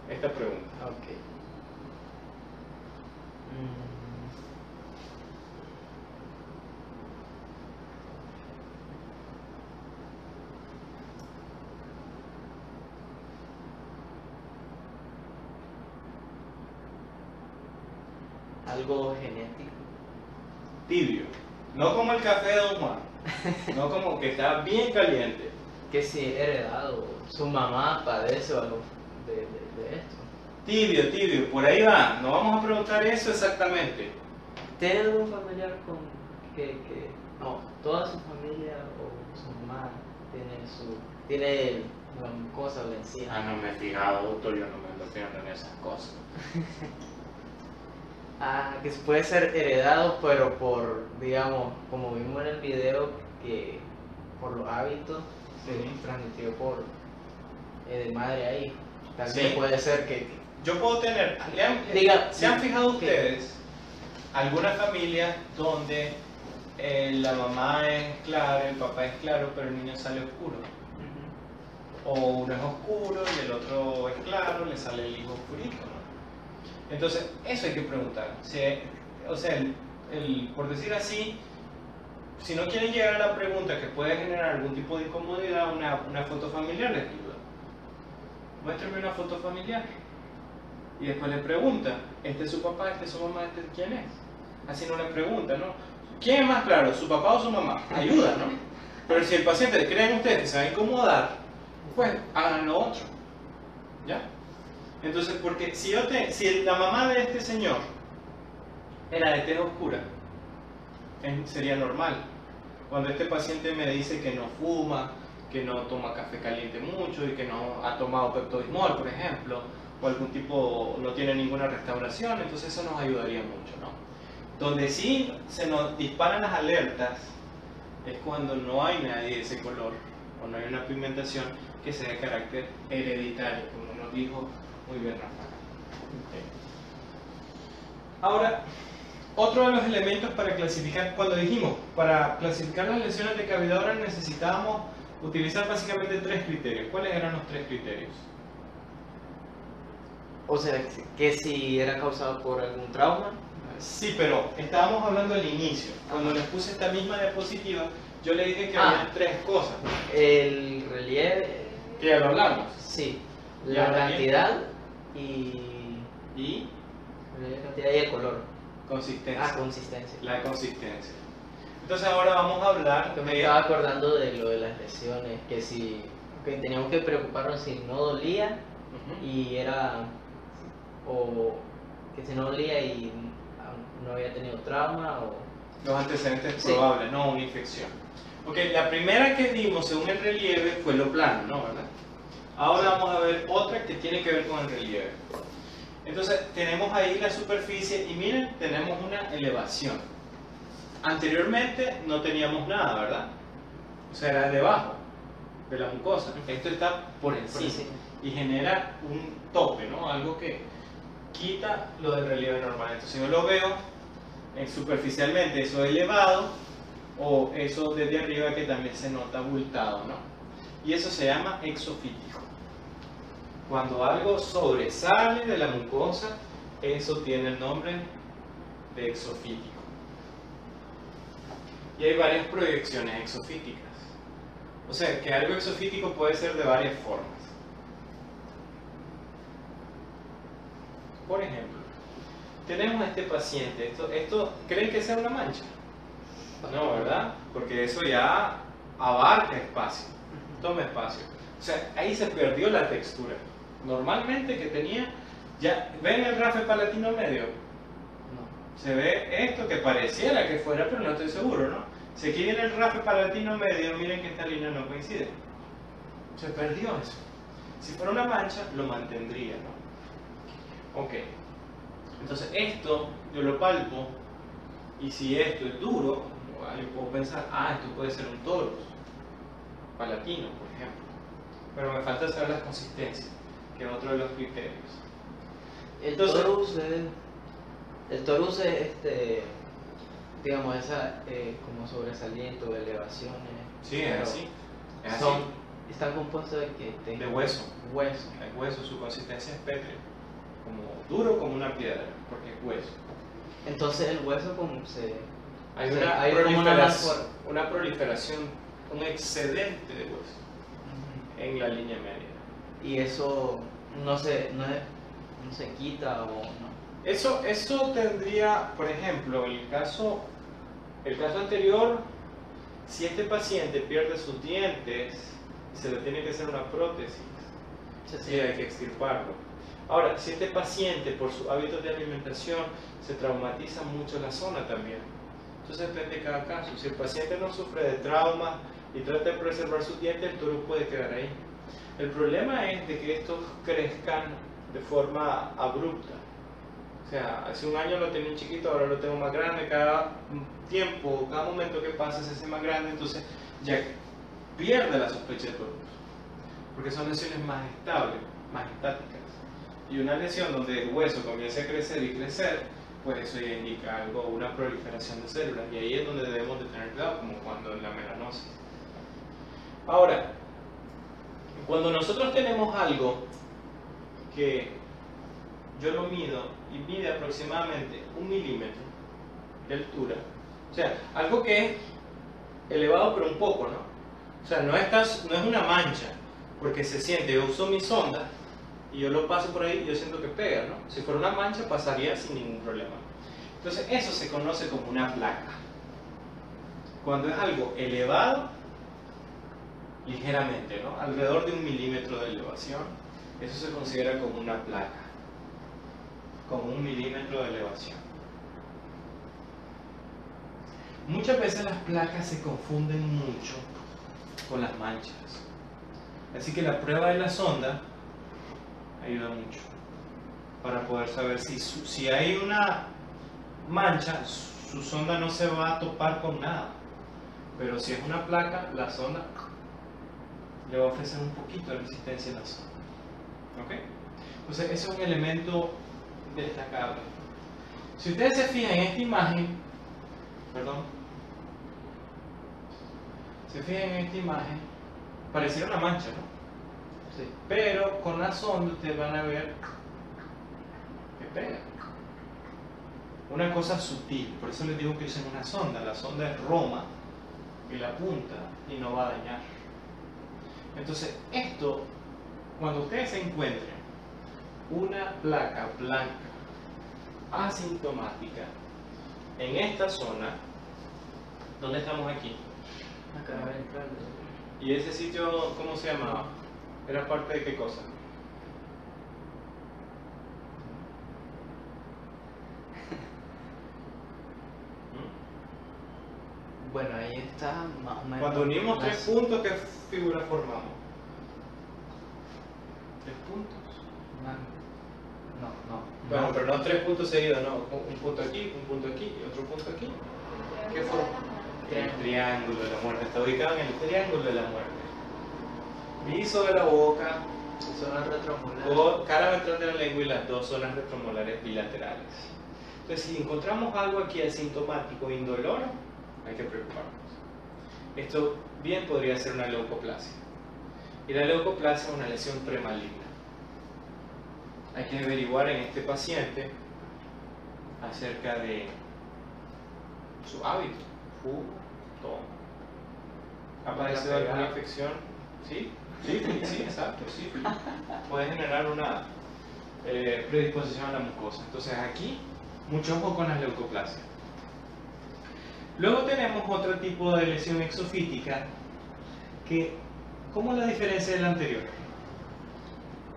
esta pregunta. Ok. Algo genético. Tibio. No como el café de Don Juan. No como que está bien caliente. Que si heredado, su mamá padece o algo de esto. Tibio, tibio. Por ahí va. No vamos a preguntar eso exactamente. ¿Tiene algún familiar con no, toda su familia o su mamá tiene la cosa vencida? Ah, no me he fijado, doctor. Yo no me ando fijando en esas cosas. Que puede ser heredado, pero por, digamos, como vimos en el video, que por los hábitos se transmitió por de madre a hijo. También Sí. puede ser que Yo puedo tener. ¿Se han fijado ustedes alguna familia donde la mamá es clara, el papá es claro, pero el niño sale oscuro? O uno es oscuro y el otro es claro, le sale el hijo oscurito, ¿no? Entonces, eso hay que preguntar. O sea, por decir así, si no quieren llegar a la pregunta que puede generar algún tipo de incomodidad, una foto familiar les ayuda. Muéstrame una foto familiar. Y después le pregunta, ¿este es su papá, este es su mamá, este quién es? Así no le pregunta, ¿no? ¿Quién es más claro, su papá o su mamá? Ayuda, ¿no? Pero si el paciente, creen ustedes que se va a incomodar, pues hagan lo otro. ¿Ya? Entonces, porque si la mamá de este señor era de tez oscura, sería normal. Cuando este paciente me dice que no fuma, que no toma café caliente mucho y que no ha tomado Pepto-Bismol, por ejemplo, o algún tipo, no tiene ninguna restauración, entonces eso nos ayudaría mucho, ¿no? Donde sí se nos disparan las alertas es cuando no hay nadie de ese color o no hay una pigmentación que sea de carácter hereditario, como nos dijo muy bien Rafael. Ahora, otro de los elementos para clasificar, cuando dijimos, para clasificar las lesiones de cavidad oral necesitábamos utilizar básicamente 3 criterios. ¿Cuáles eran los 3 criterios? O sea, que si era causado por algún trauma. Sí, pero estábamos hablando al inicio. Cuando les puse esta misma diapositiva, yo le dije que Ah. había 3 cosas. El relieve, Que ya lo hablamos. sí, Ya, la cantidad Y la cantidad y el color. consistencia. Consistencia. La consistencia. Entonces ahora vamos a hablar Yo me de... estaba acordando de lo de las lesiones, que teníamos que preocuparnos si no dolía Ujú. y era, o que si no dolía y no había tenido trauma o... Los antecedentes Sí. probables, no una infección. Ok, la primera que vimos según el relieve fue lo plano, ¿no? ¿Verdad? Ahora vamos a ver otra que tiene que ver con el relieve. Entonces tenemos ahí la superficie y miren, tenemos una elevación. Anteriormente no teníamos nada, ¿verdad? O sea, era debajo de la mucosa. Esto está por encima y genera un tope, ¿no? Algo que quita lo del relieve normal. Entonces yo lo veo superficialmente, eso elevado, o eso desde arriba que también se nota abultado, ¿no? Y eso se llama exofítico. Cuando algo sobresale de la mucosa, eso tiene el nombre de exofítico. Y hay varias proyecciones exofíticas. O sea, que algo exofítico puede ser de varias formas. Por ejemplo, tenemos a este paciente, ¿creen que sea una mancha? No, ¿verdad? Porque eso ya abarca espacio, toma espacio. O sea, ahí se perdió la textura. Normalmente que tenía, ya, ¿ven el rafe palatino medio? No. Se ve esto que pareciera que fuera, pero no estoy seguro, ¿no? Si aquí viene el rafe palatino medio, miren que esta línea no coincide. Se perdió eso. Si fuera una mancha, lo mantendría, ¿no? Ok. Entonces esto yo lo palpo, y si esto es duro, yo puedo pensar, esto puede ser un torus palatino, por ejemplo. Pero me falta saber las consistencias, que es otro de los criterios. Entonces, El torus es digamos, esa como sobresaliente o elevaciones. sí, es pero así. Es así. Están compuestos de que De hueso. Hueso. El hueso, su consistencia es pétrea, como duro como una piedra, porque es hueso. Entonces el hueso como se... Hay Sí, una, hay como una una proliferación, un excedente de hueso en la línea media. Y eso no se quita o no. Eso tendría, por ejemplo, el caso anterior, si este paciente pierde sus dientes, se le tiene que hacer una prótesis. Sí, hay que extirparlo. Ahora, si este paciente por sus hábitos de alimentación se traumatiza mucho la zona también, entonces depende de cada caso. Si el paciente no sufre de trauma y trata de preservar sus dientes, el torus puede quedar ahí. El problema es de que estos crezcan de forma abrupta. O sea, hace un año lo tenía chiquito, ahora lo tengo más grande. Cada tiempo, cada momento que pasa se hace más grande, entonces ya pierde la sospecha de torus. Porque son lesiones más estables, más estáticas. Y una lesión donde el hueso comienza a crecer y crecer, pues eso ya indica algo, una proliferación de células. Y ahí es donde debemos de tener cuidado, como cuando en la melanosis. Ahora, cuando nosotros tenemos algo que yo lo mido y mide aproximadamente 1 milímetro de altura, o sea, algo que es elevado pero un poco, ¿no? O sea, no es una mancha, porque se siente, yo uso mi sonda y yo lo paso por ahí y yo siento que pega, ¿no? Si fuera una mancha pasaría sin ningún problema. Entonces eso se conoce como una placa. Cuando es algo elevado, ligeramente, ¿no? Alrededor de 1 milímetro de elevación, eso se considera como una placa, como 1 milímetro de elevación. Muchas veces las placas se confunden mucho con las manchas. Así que la prueba de la sonda ayuda mucho para poder saber si hay una mancha, su sonda no se va a topar con nada. Pero si es una placa, la sonda le va a ofrecer un poquito de resistencia a la sonda. ¿Ok? Entonces, ese es un elemento destacable. Si ustedes se fijan en esta imagen, pareciera una mancha, ¿no? Sí. Pero con la sonda ustedes van a ver que pega. Una cosa sutil, por eso les digo que usen una sonda. La sonda es Roma y la punta y no va a dañar. Entonces, esto, cuando ustedes se encuentren una placa blanca asintomática en esta zona, ¿dónde estamos aquí? Acá ventral. ¿Y ese sitio cómo se llamaba? ¿Era parte de qué cosa? Bueno, ahí está más o menos. Cuando unimos 3 puntos, ¿qué figura formamos? 3 puntos. No. Bueno, pero no 3 puntos seguidos, no. Un punto aquí y otro punto aquí. ¿Qué forma? El triángulo de la muerte. Está ubicado en el triángulo de la muerte. Viso de la boca, Zona retromolar. cara ventral de la lengua y las 2 zonas retromolares bilaterales. Entonces, si encontramos algo aquí asintomático indoloro, hay que preocuparnos. Esto bien podría ser una leucoplasia. Y la leucoplasia es una lesión premaligna. Hay que averiguar en este paciente acerca de su hábito, fuma, toma. ¿Ha padecido alguna infección? ¿Sí? Sí, exacto, sí. Puede generar una predisposición a la mucosa. Entonces aquí, mucho ojo con las leucoplasias. Luego tenemos otro tipo de lesión exofítica que, ¿cómo es la diferencia de la anterior?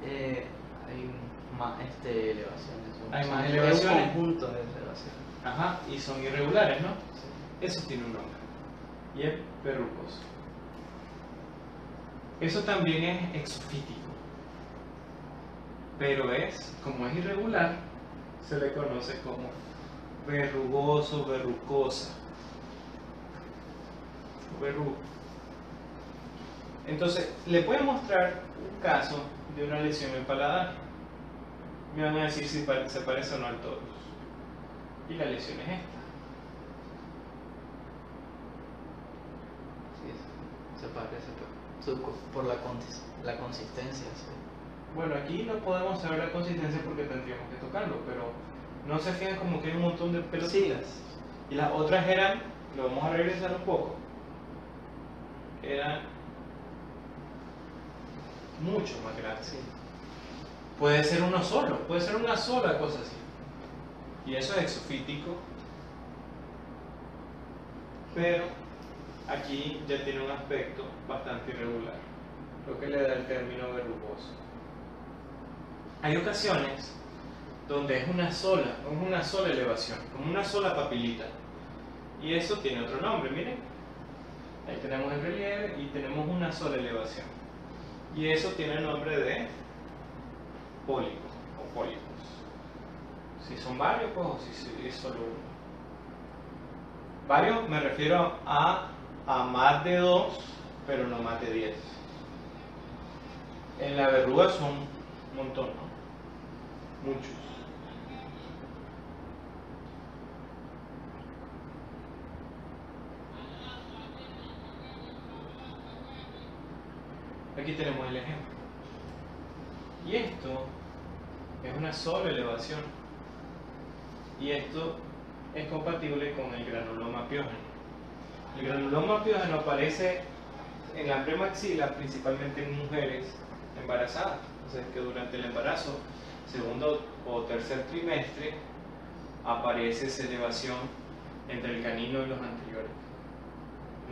Hay más elevaciones. Hay más Es elevaciones. un conjunto de elevaciones. Ajá, y son irregulares, ¿no? Eso tiene un nombre. Y es verrucoso. Eso también es exofítico. Pero como es irregular, se le conoce como verrugoso, verrucosa. Verrugo. Entonces, le voy a mostrar un caso de una lesión en el paladar. Me van a decir si se parece o no al torus. Y la lesión es esta. Sí, se parece por la consistencia. Sí. Bueno, aquí no podemos saber la consistencia porque tendríamos que tocarlo, pero no se fijan como que hay un montón de pelotitas. Y las otras eran, lo vamos a regresar un poco, eran mucho más grandes. Sí. Puede ser uno solo, puede ser una sola cosa así. Y eso es exofítico, pero aquí ya tiene un aspecto bastante irregular, lo que le da el término verrugoso. Hay ocasiones donde es una sola elevación, como una sola papilita, y eso tiene otro nombre, miren. Ahí tenemos el relieve y tenemos una sola elevación, y eso tiene el nombre de pólipo o pólipos. Si son varios, pues, o si es solo uno. Varios me refiero a más de 2, pero no más de 10. En la verruga son un montón, ¿no? Muchos. Aquí tenemos el ejemplo. Y esto es una sola elevación. Y esto es compatible con el granuloma piógeno. El granuloma piógeno aparece en la premaxila principalmente en mujeres embarazadas. O sea, que durante el embarazo, segundo o tercer trimestre, aparece esa elevación entre el canino y los anteriores.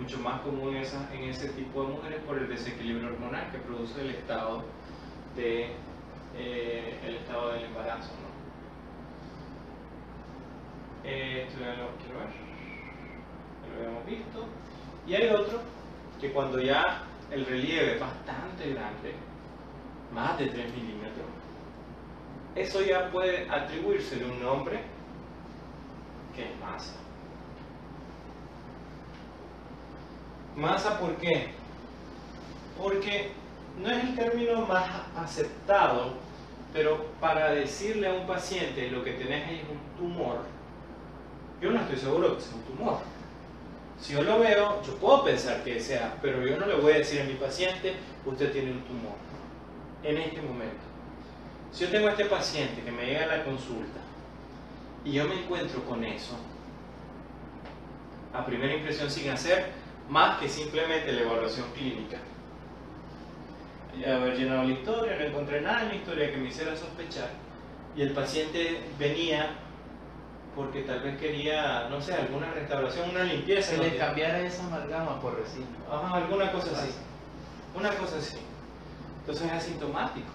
Mucho más común en ese tipo de mujeres por el desequilibrio hormonal que produce el estado del embarazo, ¿no? Esto ya lo quiero ver, ya lo habíamos visto. Y hay otro que cuando ya el relieve es bastante grande, más de 3 milímetros, eso ya puede atribuírsele un nombre que es masa. Masa, ¿por qué? Porque no es el término más aceptado, pero para decirle a un paciente lo que tenés ahí es un tumor, yo no estoy seguro que sea un tumor. Si yo lo veo, yo puedo pensar que sea, pero yo no le voy a decir a mi paciente, usted tiene un tumor, en este momento. Si yo tengo a este paciente que me llega a la consulta y yo me encuentro con eso, a primera impresión sin hacer más que simplemente la evaluación clínica, haber llenado la historia, no encontré nada en la historia que me hiciera sospechar, y el paciente venía porque tal vez quería, no sé, alguna restauración, una limpieza. Se le cambiara esa amalgama por resina. Ajá, alguna cosa así. Una cosa así. Entonces es asintomático.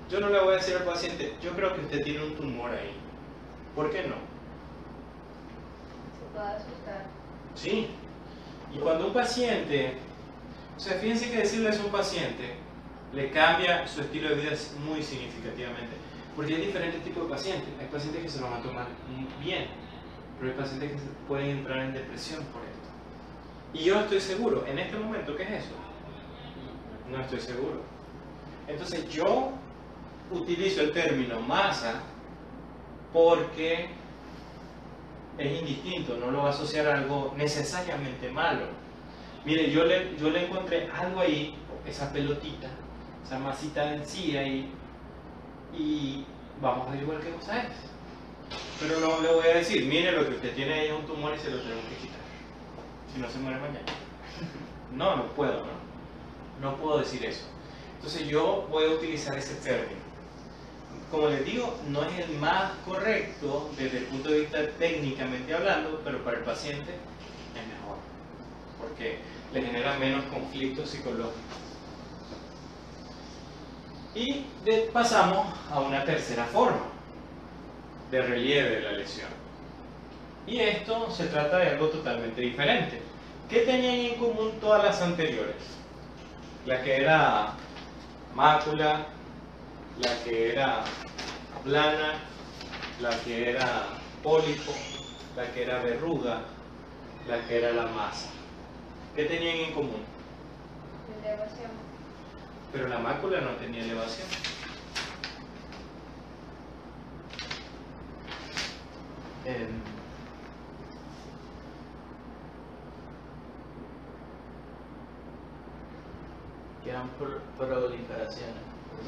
Yo no le voy a decir al paciente, yo creo que usted tiene un tumor ahí. ¿Por qué no? Se puede asustar. Sí. Y cuando un paciente, o sea, fíjense que decirle eso a un paciente le cambia su estilo de vida muy significativamente. Porque hay diferentes tipos de pacientes. Hay pacientes que se lo van a tomar bien, pero hay pacientes que pueden entrar en depresión por esto. Y yo estoy seguro, en este momento, ¿qué es eso? No estoy seguro. Entonces yo utilizo el término masa porque es indistinto, no lo va a asociar a algo necesariamente malo. Mire, yo le encontré algo ahí, esa pelotita, esa masita de encía ahí, y vamos a averiguar qué cosa es. Pero no le voy a decir, mire, lo que usted tiene ahí es un tumor y se lo tenemos que quitar, si no se muere mañana. No puedo, ¿no? No puedo decir eso. Entonces yo voy a utilizar ese término. como les digo, no es el más correcto desde el punto de vista técnicamente hablando, pero para el paciente es mejor, porque le genera menos conflictos psicológicos. Y pasamos a una tercera forma de relieve de la lesión. Y esto se trata de algo totalmente diferente. ¿Qué tenían en común todas las anteriores? La que era mácula, la que era plana, la que era pólipo, la que era verruga, la que era la masa. ¿Qué tenían en común? Elevación. Pero la mácula no tenía elevación. Que eran proliferaciones.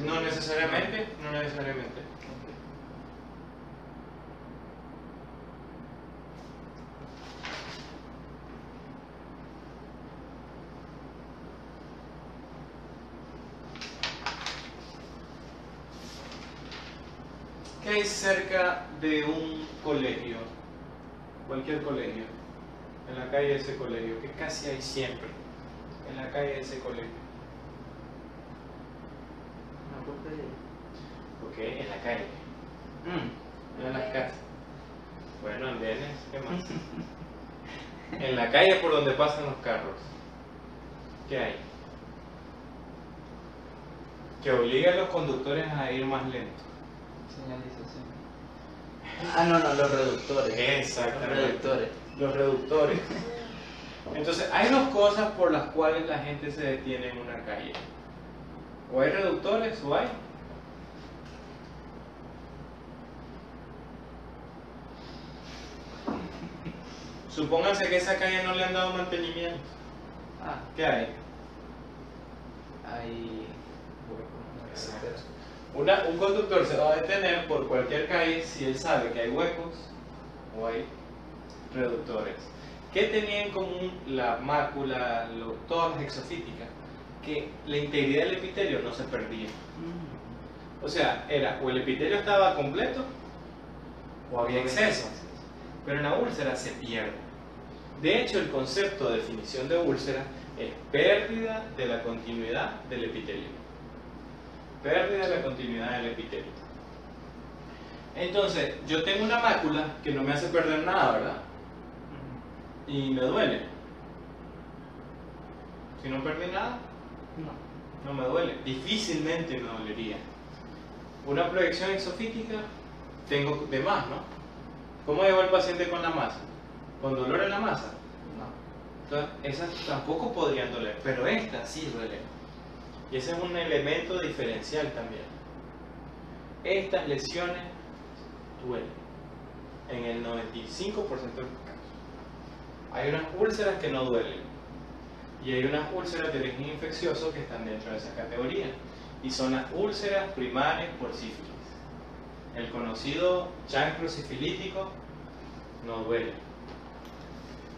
No necesariamente, no necesariamente. ¿Qué hay cerca de un colegio? Cualquier colegio. En la calle de ese colegio, que casi hay siempre. En la calle de ese colegio. Una pulpería. Ok, en la calle. No en las casas. Bueno, andenes, ¿qué más? En la calle por donde pasan los carros. ¿Qué hay? Que obliga a los conductores a ir más lento. Señalización. Ah, no, los reductores. Exactamente. Los reductores. Los reductores. Entonces, hay dos cosas por las cuales la gente se detiene en una calle. O hay reductores o hay. Supónganse que esa calle no le han dado mantenimiento. Ah, ¿Qué hay? hay Exacto. Un conductor se va a detener por cualquier calle si él sabe que hay huecos o hay reductores. ¿Qué tenía en común la mácula, todas las exofíticas? Que la integridad del epitelio no se perdía. O sea, era o el epitelio estaba completo o había exceso. Pero en la úlcera se pierde. De hecho, el concepto de definición de úlcera es pérdida de la continuidad del epitelio. Pérdida de la continuidad del epitelio. Entonces, yo tengo una mácula que no me hace perder nada, ¿verdad? Y me duele. Si no perdí nada, no me duele. Difícilmente me dolería. Una proyección exofítica tengo de más, ¿no? ¿Cómo llegó el paciente con la masa? ¿Con dolor en la masa? No. Entonces, esas tampoco podrían doler, pero estas sí duelen. Y ese es un elemento diferencial también. Estas lesiones duelen en el 95% de los casos. Hay unas úlceras que no duelen y hay unas úlceras de origen infeccioso que están dentro de esa categoría y son las úlceras primarias por sífilis. El conocido chancro sifilítico no duele,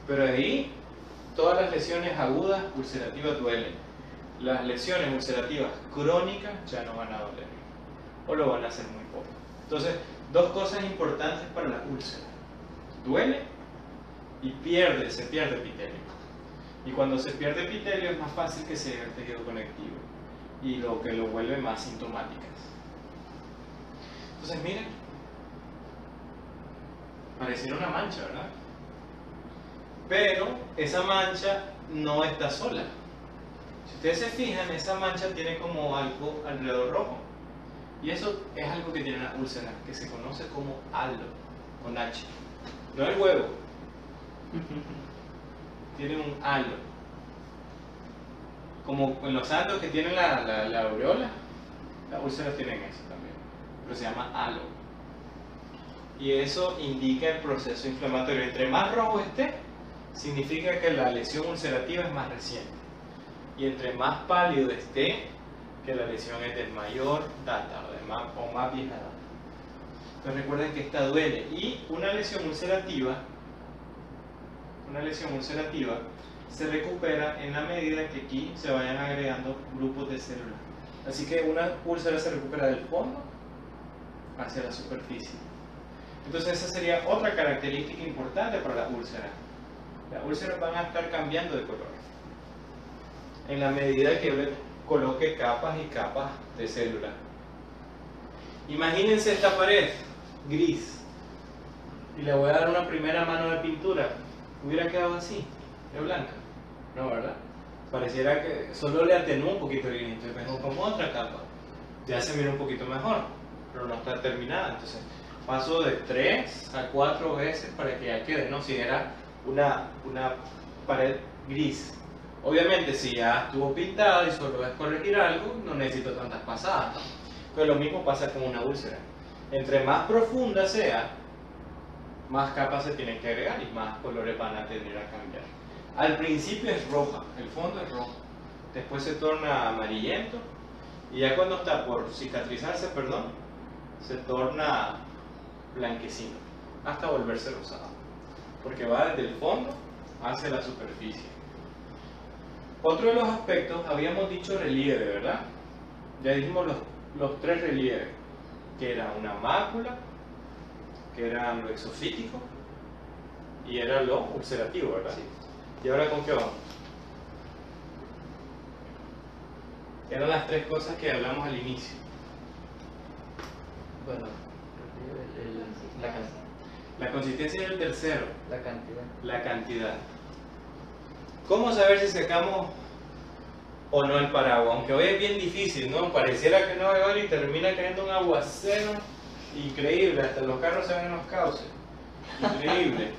pero ahí todas las lesiones agudas ulcerativas duelen. Las lesiones ulcerativas crónicas ya no van a doler o lo van a hacer muy poco. Entonces, dos cosas importantes para la úlcera: duele y se pierde epitelio. Y cuando se pierde epitelio es más fácil que se llegue el tejido conectivo y lo que lo vuelve más sintomáticas. Entonces, miren, pareciera una mancha, ¿verdad? Pero esa mancha no está sola. Si ustedes se fijan, esa mancha tiene como algo alrededor rojo. Y eso es algo que tiene la úlcera, que se conoce como halo, con H. No el huevo. Tiene un halo. Como en los santos que tienen la aureola, las úlceras tienen eso también. Pero se llama halo. Y eso indica el proceso inflamatorio. Entre más rojo esté, significa que la lesión ulcerativa es más reciente. Y entre más pálido esté, que la lesión es de mayor data o más vieja data. Entonces recuerden que esta duele. Y una lesión ulcerativa se recupera en la medida que aquí se vayan agregando grupos de células. Así que una úlcera se recupera del fondo hacia la superficie. Entonces esa sería otra característica importante para las úlceras. Las úlceras van a estar cambiando de color en la medida que yo le coloque capas y capas de células. Imagínense esta pared gris y le voy a dar una primera mano de pintura. Hubiera quedado así, de blanca. No, ¿verdad? Pareciera que solo le atenúa un poquito el gris. Entonces vengo como otra capa. Ya se mira un poquito mejor, pero no está terminada. Entonces paso de 3 a 4 veces para que ya quede, ¿no? Si era una pared gris. Obviamente si ya estuvo pintada y solo es corregir algo, no necesito tantas pasadas, ¿no? Pero lo mismo pasa con una úlcera. Entre más profunda sea, más capas se tienen que agregar y más colores van a tender a cambiar. Al principio es roja, el fondo es rojo, después se torna amarillento y ya cuando está por cicatrizarse, se torna blanquecino hasta volverse rosado, porque va desde el fondo hacia la superficie. Otro de los aspectos, habíamos dicho relieve, ¿verdad? Ya dijimos los 3 relieves, que era una mácula, que era lo exofítico y era lo ulcerativo, ¿verdad? Sí. ¿Y ahora con qué vamos? Eran las 3 cosas que hablamos al inicio. Bueno, La consistencia es el tercero, la cantidad. la cantidad. ¿Cómo saber si secamos o no el paraguas? Aunque hoy es bien difícil, ¿no? Pareciera que no va a llevar y termina cayendo un aguacero increíble, hasta los carros se ven en los cauces. Increíble.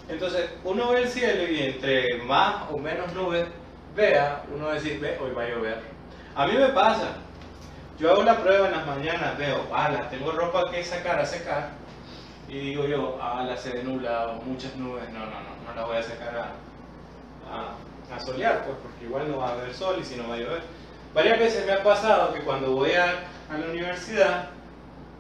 Entonces, uno ve el cielo y entre más o menos nubes vea, uno dice, ve, hoy va a llover. A mí me pasa. Yo hago la prueba en las mañanas, veo, tengo ropa que sacar a secar. Y digo yo, se ve nublado, muchas nubes, no la voy a sacar a solear, pues, porque igual no va a haber sol y si no va a llover. Varias veces me ha pasado que cuando voy a la universidad,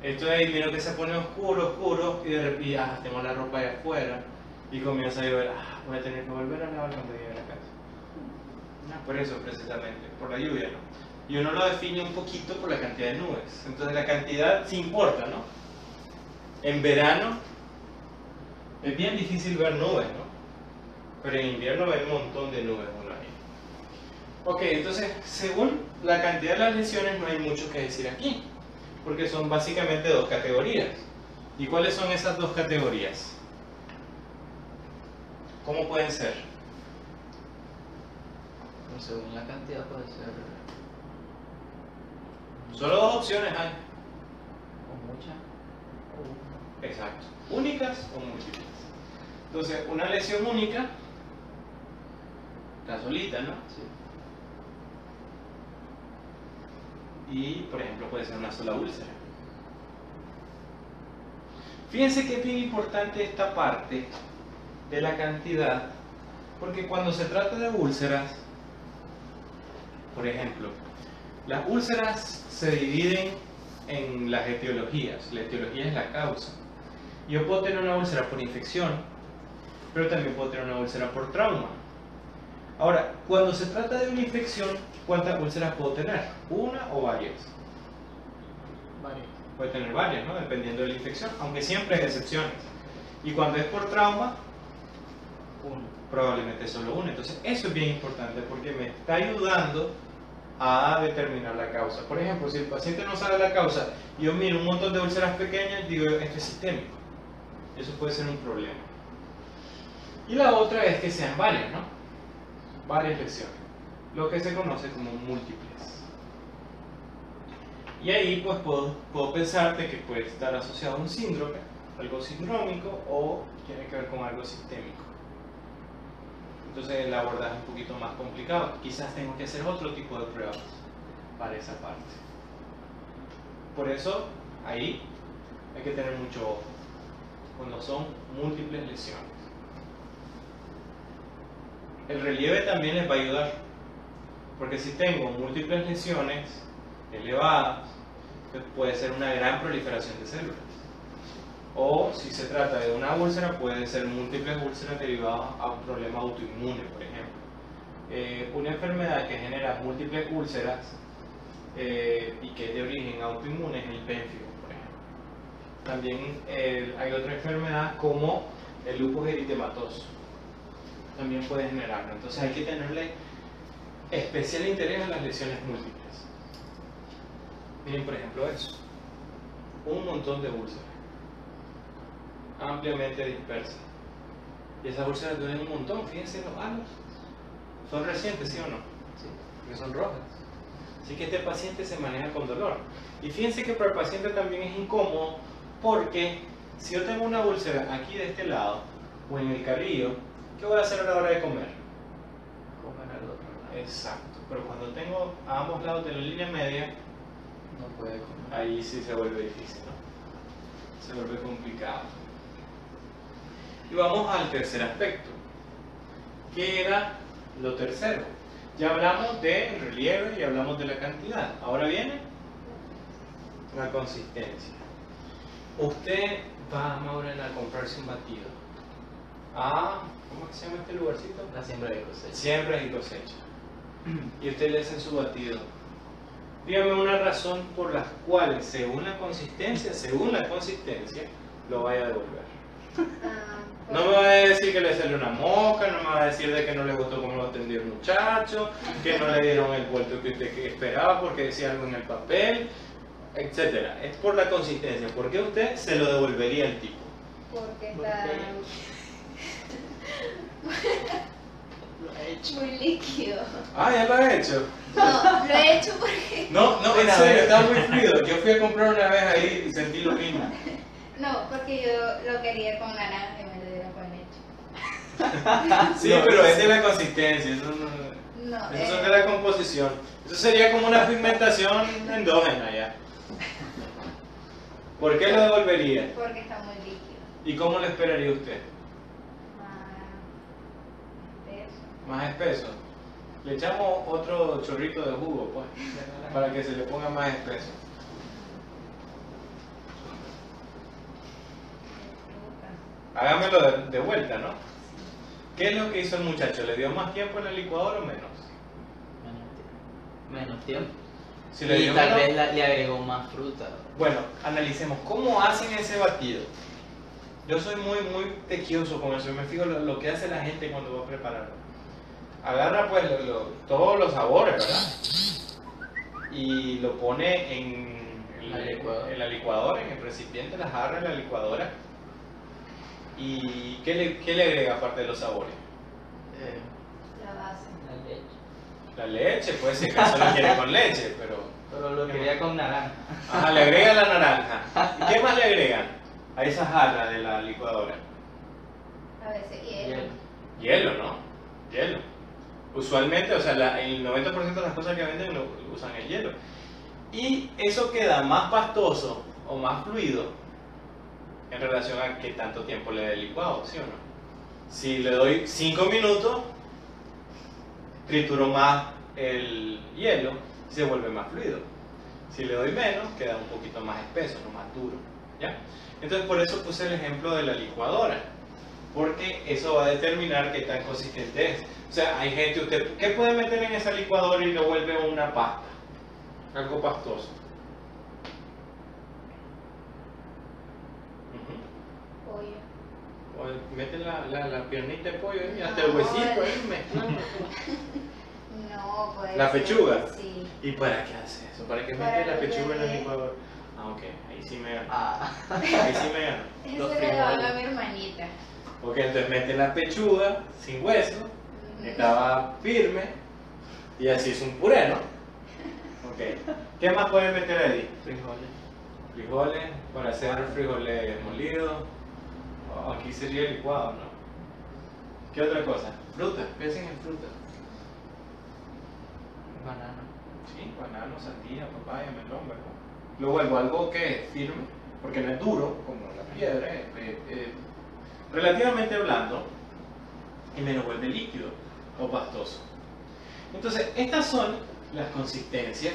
estoy ahí, miro que se pone oscuro, y de repente, tengo la ropa allá afuera, y comienza a llover, voy a tener que volver a lavar cuando llegue a la casa. Por eso, precisamente, por la lluvia, ¿no? Y uno lo define un poquito por la cantidad de nubes. Entonces la cantidad sí importa, ¿no? En verano es bien difícil ver nubes, ¿no? Pero en invierno hay un montón de nubes uno ahí. Ok, entonces, según la cantidad de las lesiones no hay mucho que decir aquí, porque son básicamente 2 categorías. ¿Y cuáles son esas 2 categorías? ¿Cómo pueden ser? No, según la cantidad puede ser Solo 2 opciones hay. o mucha o una. Exacto. Únicas o múltiples. Entonces, una lesión única está solita, ¿no? Sí. Y, por ejemplo, puede ser una sola úlcera. Fíjense que es bien importante esta parte de la cantidad, porque cuando se trata de úlceras, por ejemplo, las úlceras se dividen en las etiologías. La etiología es la causa. Yo puedo tener una úlcera por infección, pero también puedo tener una úlcera por trauma. Ahora, cuando se trata de una infección, ¿cuántas úlceras puedo tener? ¿Una o varias? Varias. Puede tener varias, ¿no? Dependiendo de la infección, aunque siempre hay excepciones. Y cuando es por trauma, Uno. probablemente solo una. Entonces, eso es bien importante porque me está ayudando a determinar la causa. Por ejemplo, si el paciente no sabe la causa y yo miro un montón de úlceras pequeñas, digo, esto es sistémico. Eso puede ser un problema. Y la otra es que sean varias, ¿no? Varias lesiones. Lo que se conoce como múltiples. Y ahí pues puedo pensarte que puede estar asociado a un síndrome, algo sindrómico, o tiene que ver con algo sistémico. Entonces el abordaje es un poquito más complicado. Quizás tengo que hacer otro tipo de pruebas para esa parte. Por eso, ahí hay que tener mucho ojo cuando son múltiples lesiones. El relieve también les va a ayudar, porque si tengo múltiples lesiones elevadas, pues puede ser una gran proliferación de células. O si se trata de una úlcera, pueden ser múltiples úlceras derivadas a un problema autoinmune, por ejemplo. Una enfermedad que genera múltiples úlceras y que es de origen autoinmune es el pénfigo, por ejemplo. también hay otra enfermedad como el lupus eritematoso. También puede generarlo. Entonces hay que tenerle especial interés a las lesiones múltiples. Miren, por ejemplo, eso. Un montón de úlceras. Ampliamente dispersas. Y esas úlceras duelen un montón. Fíjense los halos. Son recientes, ¿sí o no? Sí. Porque son rojas. Así que este paciente se maneja con dolor. Y fíjense que para el paciente también es incómodo porque si yo tengo una úlcera aquí de este lado o en el carrillo, ¿qué voy a hacer a la hora de comer? Comer al otro lado. Exacto. Pero cuando tengo a ambos lados de la línea media, No puede comer. ahí sí se vuelve difícil, ¿no? Se vuelve complicado. Y vamos al tercer aspecto. ¿Qué era lo tercero? Ya hablamos del relieve y hablamos de la cantidad. Ahora viene la consistencia. Usted va, Maureen, a comprarse un batido. ¿Cómo se llama este lugarcito? La siembra de cosecha. Siembra y cosecha. Y usted le hace su batido. Dígame una razón por la cual, según la consistencia, lo vaya a devolver. No me va a decir que le salió una mosca, no me va a decir de que no le gustó cómo lo atendió el muchacho, que no le dieron el vuelto que usted esperaba porque decía algo en el papel, etcétera. Es por la consistencia. ¿Por qué usted se lo devolvería al tipo? Porque ¿Por está Lo ha hecho. muy líquido. Ya lo ha hecho. No, lo he hecho porque... No, en Una serio, vez. está muy fluido. Yo fui a comprar una vez ahí y sentí lo mismo. No, porque yo lo quería con naranja y me lo dieron con leche. Sí, pero es de la consistencia, eso no... No, Eso es de la composición. Eso sería como una pigmentación endógena ya. ¿Por qué lo devolvería? porque está muy líquido. ¿Y cómo lo esperaría usted? Más espeso. Más espeso. Le echamos otro chorrito de jugo, pues, para que se le ponga más espeso. Hágamelo de vuelta, ¿no? ¿Qué es lo que hizo el muchacho? ¿Le dio más tiempo en la licuadora o menos? Menos tiempo. Si le Y dio tal menos- vez le agregó más fruta. Bueno, analicemos cómo hacen ese batido. Yo soy muy tequioso con eso, me fijo lo que hace la gente cuando va a prepararlo. Agarra pues todos los sabores, ¿verdad? Y lo pone en la licuadora, en el recipiente, las jarra en la licuadora. ¿Y qué le agrega aparte de los sabores? La base. La leche. La leche, puede ser que eso lo quiere con leche, Pero lo quería con naranja. Ajá, le agrega la naranja. ¿Y qué más le agregan a esa jarra de la licuadora? A veces hielo. Hielo, ¿no? Hielo. Usualmente, o sea, el 90% de las cosas que venden lo usan el hielo. Y eso queda más pastoso o más fluido en relación a qué tanto tiempo le dé el licuado, ¿sí o no? Si le doy 5 minutos, trituro más el hielo y se vuelve más fluido. Si le doy menos, queda un poquito más espeso, no más duro, ¿ya? Entonces por eso puse el ejemplo de la licuadora, porque eso va a determinar qué tan consistente es. O sea, hay gente, usted, ¿qué puede meter en esa licuadora y lo vuelve una pasta? Algo pastoso. Pollo. O mete la piernita de pollo y hasta el huesito ahí mezclando. No, puede ¿La ser, pechuga? Sí. ¿Y para qué hace eso? ¿Para qué Para mete la que pechuga en la quede- licuadora? Ok, ahí sí me gana. Ah. Ahí sí me gana. Eso Los le daban frijoles. a mi hermanita. Ok, entonces mete la pechuga sin hueso, Ujú. estaba firme y así es un puré, ¿no? Ok. ¿Qué más pueden meter ahí? Frijoles. Frijoles, para hacer frijoles molidos. Oh, aquí sería licuado, ¿no? ¿Qué otra cosa? Fruta, piensen en fruta. Banana. Sí, banano, sandía, papaya, melón, ¿verdad? Lo vuelvo algo que es firme, porque no es duro, como la piedra, es relativamente blando, y me lo vuelve líquido o pastoso. Entonces, estas son las consistencias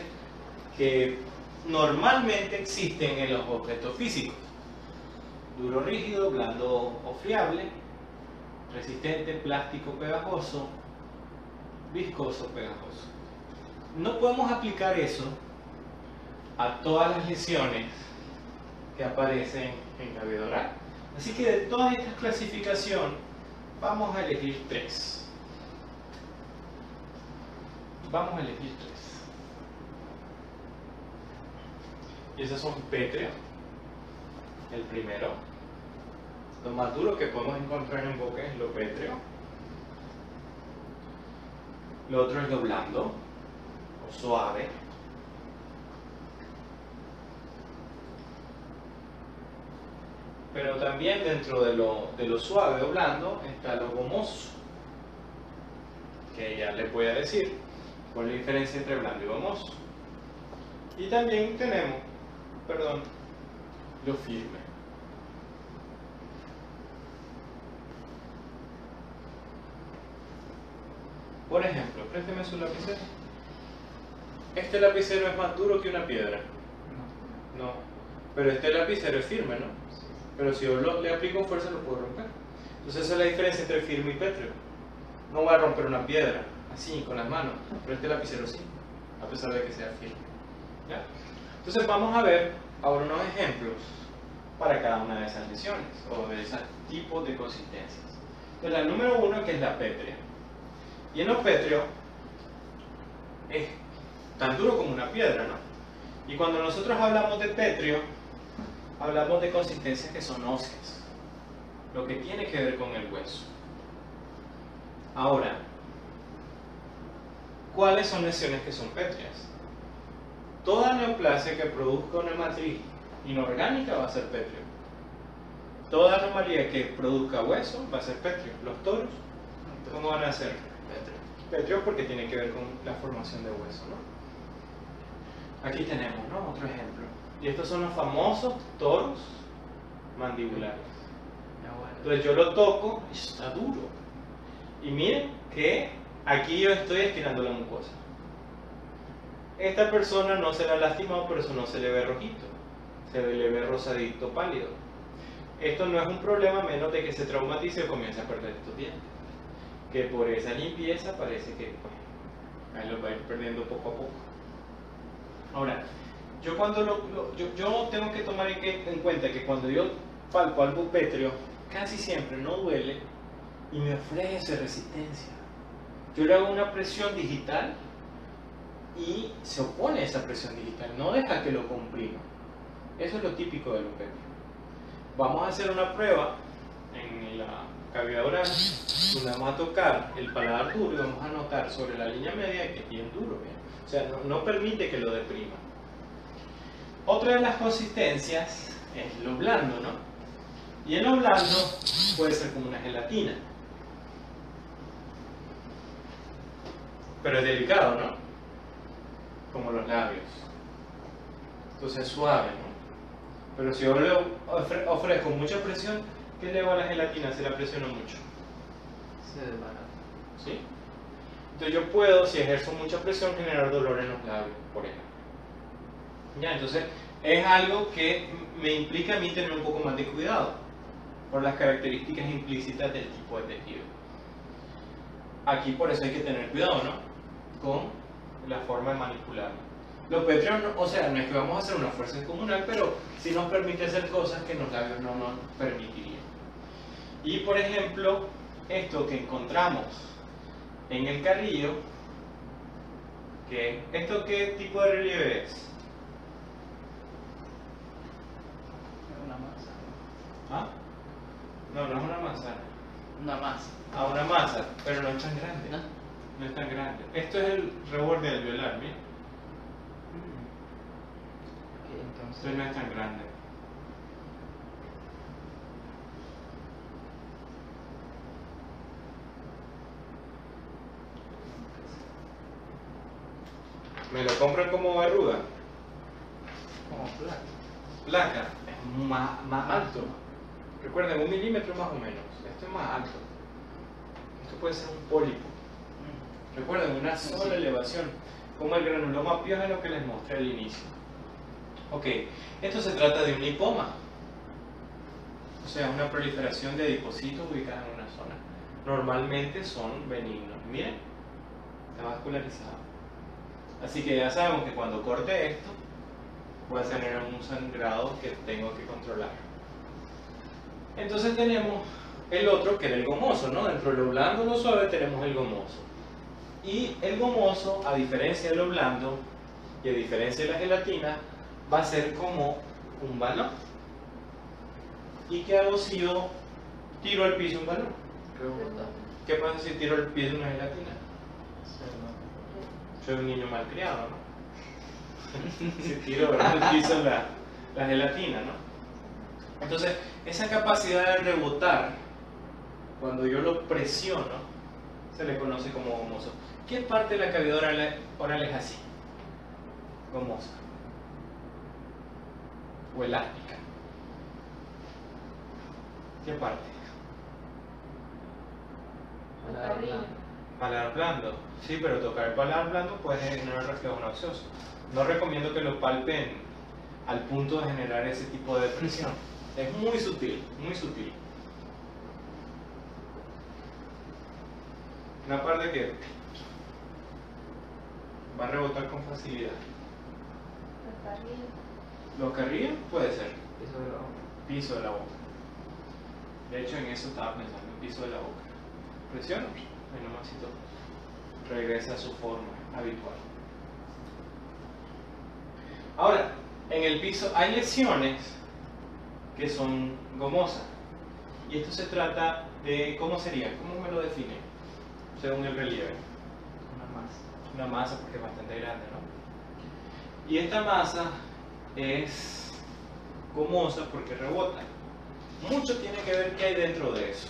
que normalmente existen en los objetos físicos. Duro, rígido, blando o friable, resistente, plástico, pegajoso, viscoso, pegajoso. No podemos aplicar eso a todas las lesiones que aparecen en la vida oral. Así que de todas estas clasificaciones vamos a elegir 3. Vamos a elegir 3. Y esos son pétreo, el primero. Lo más duro que podemos encontrar en boca es lo pétreo. Lo otro es lo blando o suave. Pero también dentro de lo suave o blando está lo gomoso, que ya les voy a decir cuál es la diferencia entre blando y gomoso. Y también tenemos, lo firme. Por ejemplo, présteme su lapicero. Este lapicero es más duro que una piedra. No. Pero este lapicero es firme, ¿no? Pero si yo le aplico fuerza lo puedo romper. Entonces esa es la diferencia entre firme y pétreo. No voy a romper una piedra así con las manos, pero este lapicero sí, a pesar de que sea firme. ¿Ya? Entonces vamos a ver ahora unos ejemplos para cada una de esas lesiones o de esos tipos de consistencias. Entonces la número 1, que es la pétrea. Y en lo pétreo es tan duro como una piedra, ¿no? Y cuando nosotros hablamos de pétreo, hablamos de consistencias que son óseas, lo que tiene que ver con el hueso. Ahora, ¿cuáles son lesiones que son pétreas? Toda neoplasia que produzca una matriz inorgánica va a ser pétreo. Toda anomalía que produzca hueso va a ser pétreo. Los toros, ¿cómo van a ser? Pétreo porque tiene que ver con la formación de hueso, ¿no? Aquí tenemos, ¿no?, otro ejemplo. Y estos son los famosos toros mandibulares. Entonces yo lo toco y está duro. Y miren que aquí yo estoy estirando la mucosa. Esta persona no se la ha lastimado, pero eso no se le ve rojito. Se le ve rosadito pálido. Esto no es un problema a menos de que se traumatice o comience a perder estos dientes. Que por esa limpieza parece que ahí los va a ir perdiendo poco a poco. Ahora, yo cuando yo tengo que tomar en cuenta que cuando yo palpo algo pétreo, casi siempre no duele y me ofrece resistencia. Yo le hago una presión digital y se opone a esa presión digital, no deja que lo comprima. Eso es lo típico de lo pétreo. Vamos a hacer una prueba en la cavidad oral, donde vamos a tocar el paladar duro y vamos a notar sobre la línea media que es bien duro, ¿bien? O sea, no permite que lo deprima. Otra de las consistencias es lo blando, ¿no? Y en lo blando puede ser como una gelatina. Pero es delicado, ¿no? Como los labios. Entonces es suave, ¿no? Pero si yo le ofrezco mucha presión, ¿qué le va a la gelatina? Se la presiono mucho. Se desbarata. ¿Sí? Entonces yo puedo, si ejerzo mucha presión, generar dolor en los labios, por ejemplo. Ya, entonces es algo que me implica a mí tener un poco más de cuidado por las características implícitas del tipo de tejido. Aquí por eso hay que tener cuidado, ¿no?, con la forma de manipularlo. Los pétreos, o sea, no es que vamos a hacer una fuerza descomunal, pero sí nos permite hacer cosas que en los labios no nos permitirían. Y por ejemplo, esto que encontramos en el carrillo, ¿esto qué tipo de relieve es? Una masa. ¿Ah? No, no es una manzana. Una masa. Ah, una masa, pero no es tan grande. ¿No? No es tan grande. Esto es el reborde alveolar, ¿bien? Okay, entonces... Entonces no es tan grande. ¿Me lo compran como verruga? Como placa. Placa. Es más alto. Recuerden, 1 milímetro más o menos. Esto es más alto. Esto puede ser un pólipo. Recuerden, una sola elevación, como el granuloma piógeno que les mostré al inicio. Ok, esto se trata de un lipoma, o sea, una proliferación de adipocitos ubicados en una zona. Normalmente son benignos. Miren, está vascularizado. Así que ya sabemos que cuando corte esto, voy a tener un sangrado que tengo que controlar. Entonces tenemos el otro, que era el gomoso, ¿no? Dentro de lo blando y lo suave tenemos el gomoso. Y el gomoso, a diferencia de lo blando y a diferencia de la gelatina, va a ser como un balón. ¿Y qué hago si yo tiro al piso un balón? Rebota. ¿Qué pasa si tiro al piso una gelatina? Soy un niño malcriado, ¿no? Si tiro al piso la gelatina, ¿no? Entonces, esa capacidad de rebotar, cuando yo lo presiono, se le conoce como gomoso. ¿Qué parte de la cavidad oral es así? Gomosa. O elástica. ¿Qué parte? Paladar blando. Sí, pero tocar el paladar blando puede generar reflejo nauseoso. No recomiendo que lo palpen al punto de generar ese tipo de presión. Es muy sutil, muy sutil. Una parte que va a rebotar con facilidad. Lo que arriba puede ser Eso de la boca. piso de la boca. De hecho, en eso estaba pensando, en piso de la boca. Presiono, ahí nomásito regresa a su forma habitual. Ahora, en el piso hay lesiones que son gomosas. Y esto se trata de, ¿cómo sería? ¿Cómo me lo define? Según el relieve. Una masa. Una masa porque es bastante grande, ¿no? Y esta masa es gomosa porque rebota. Mucho tiene que ver qué hay dentro de eso.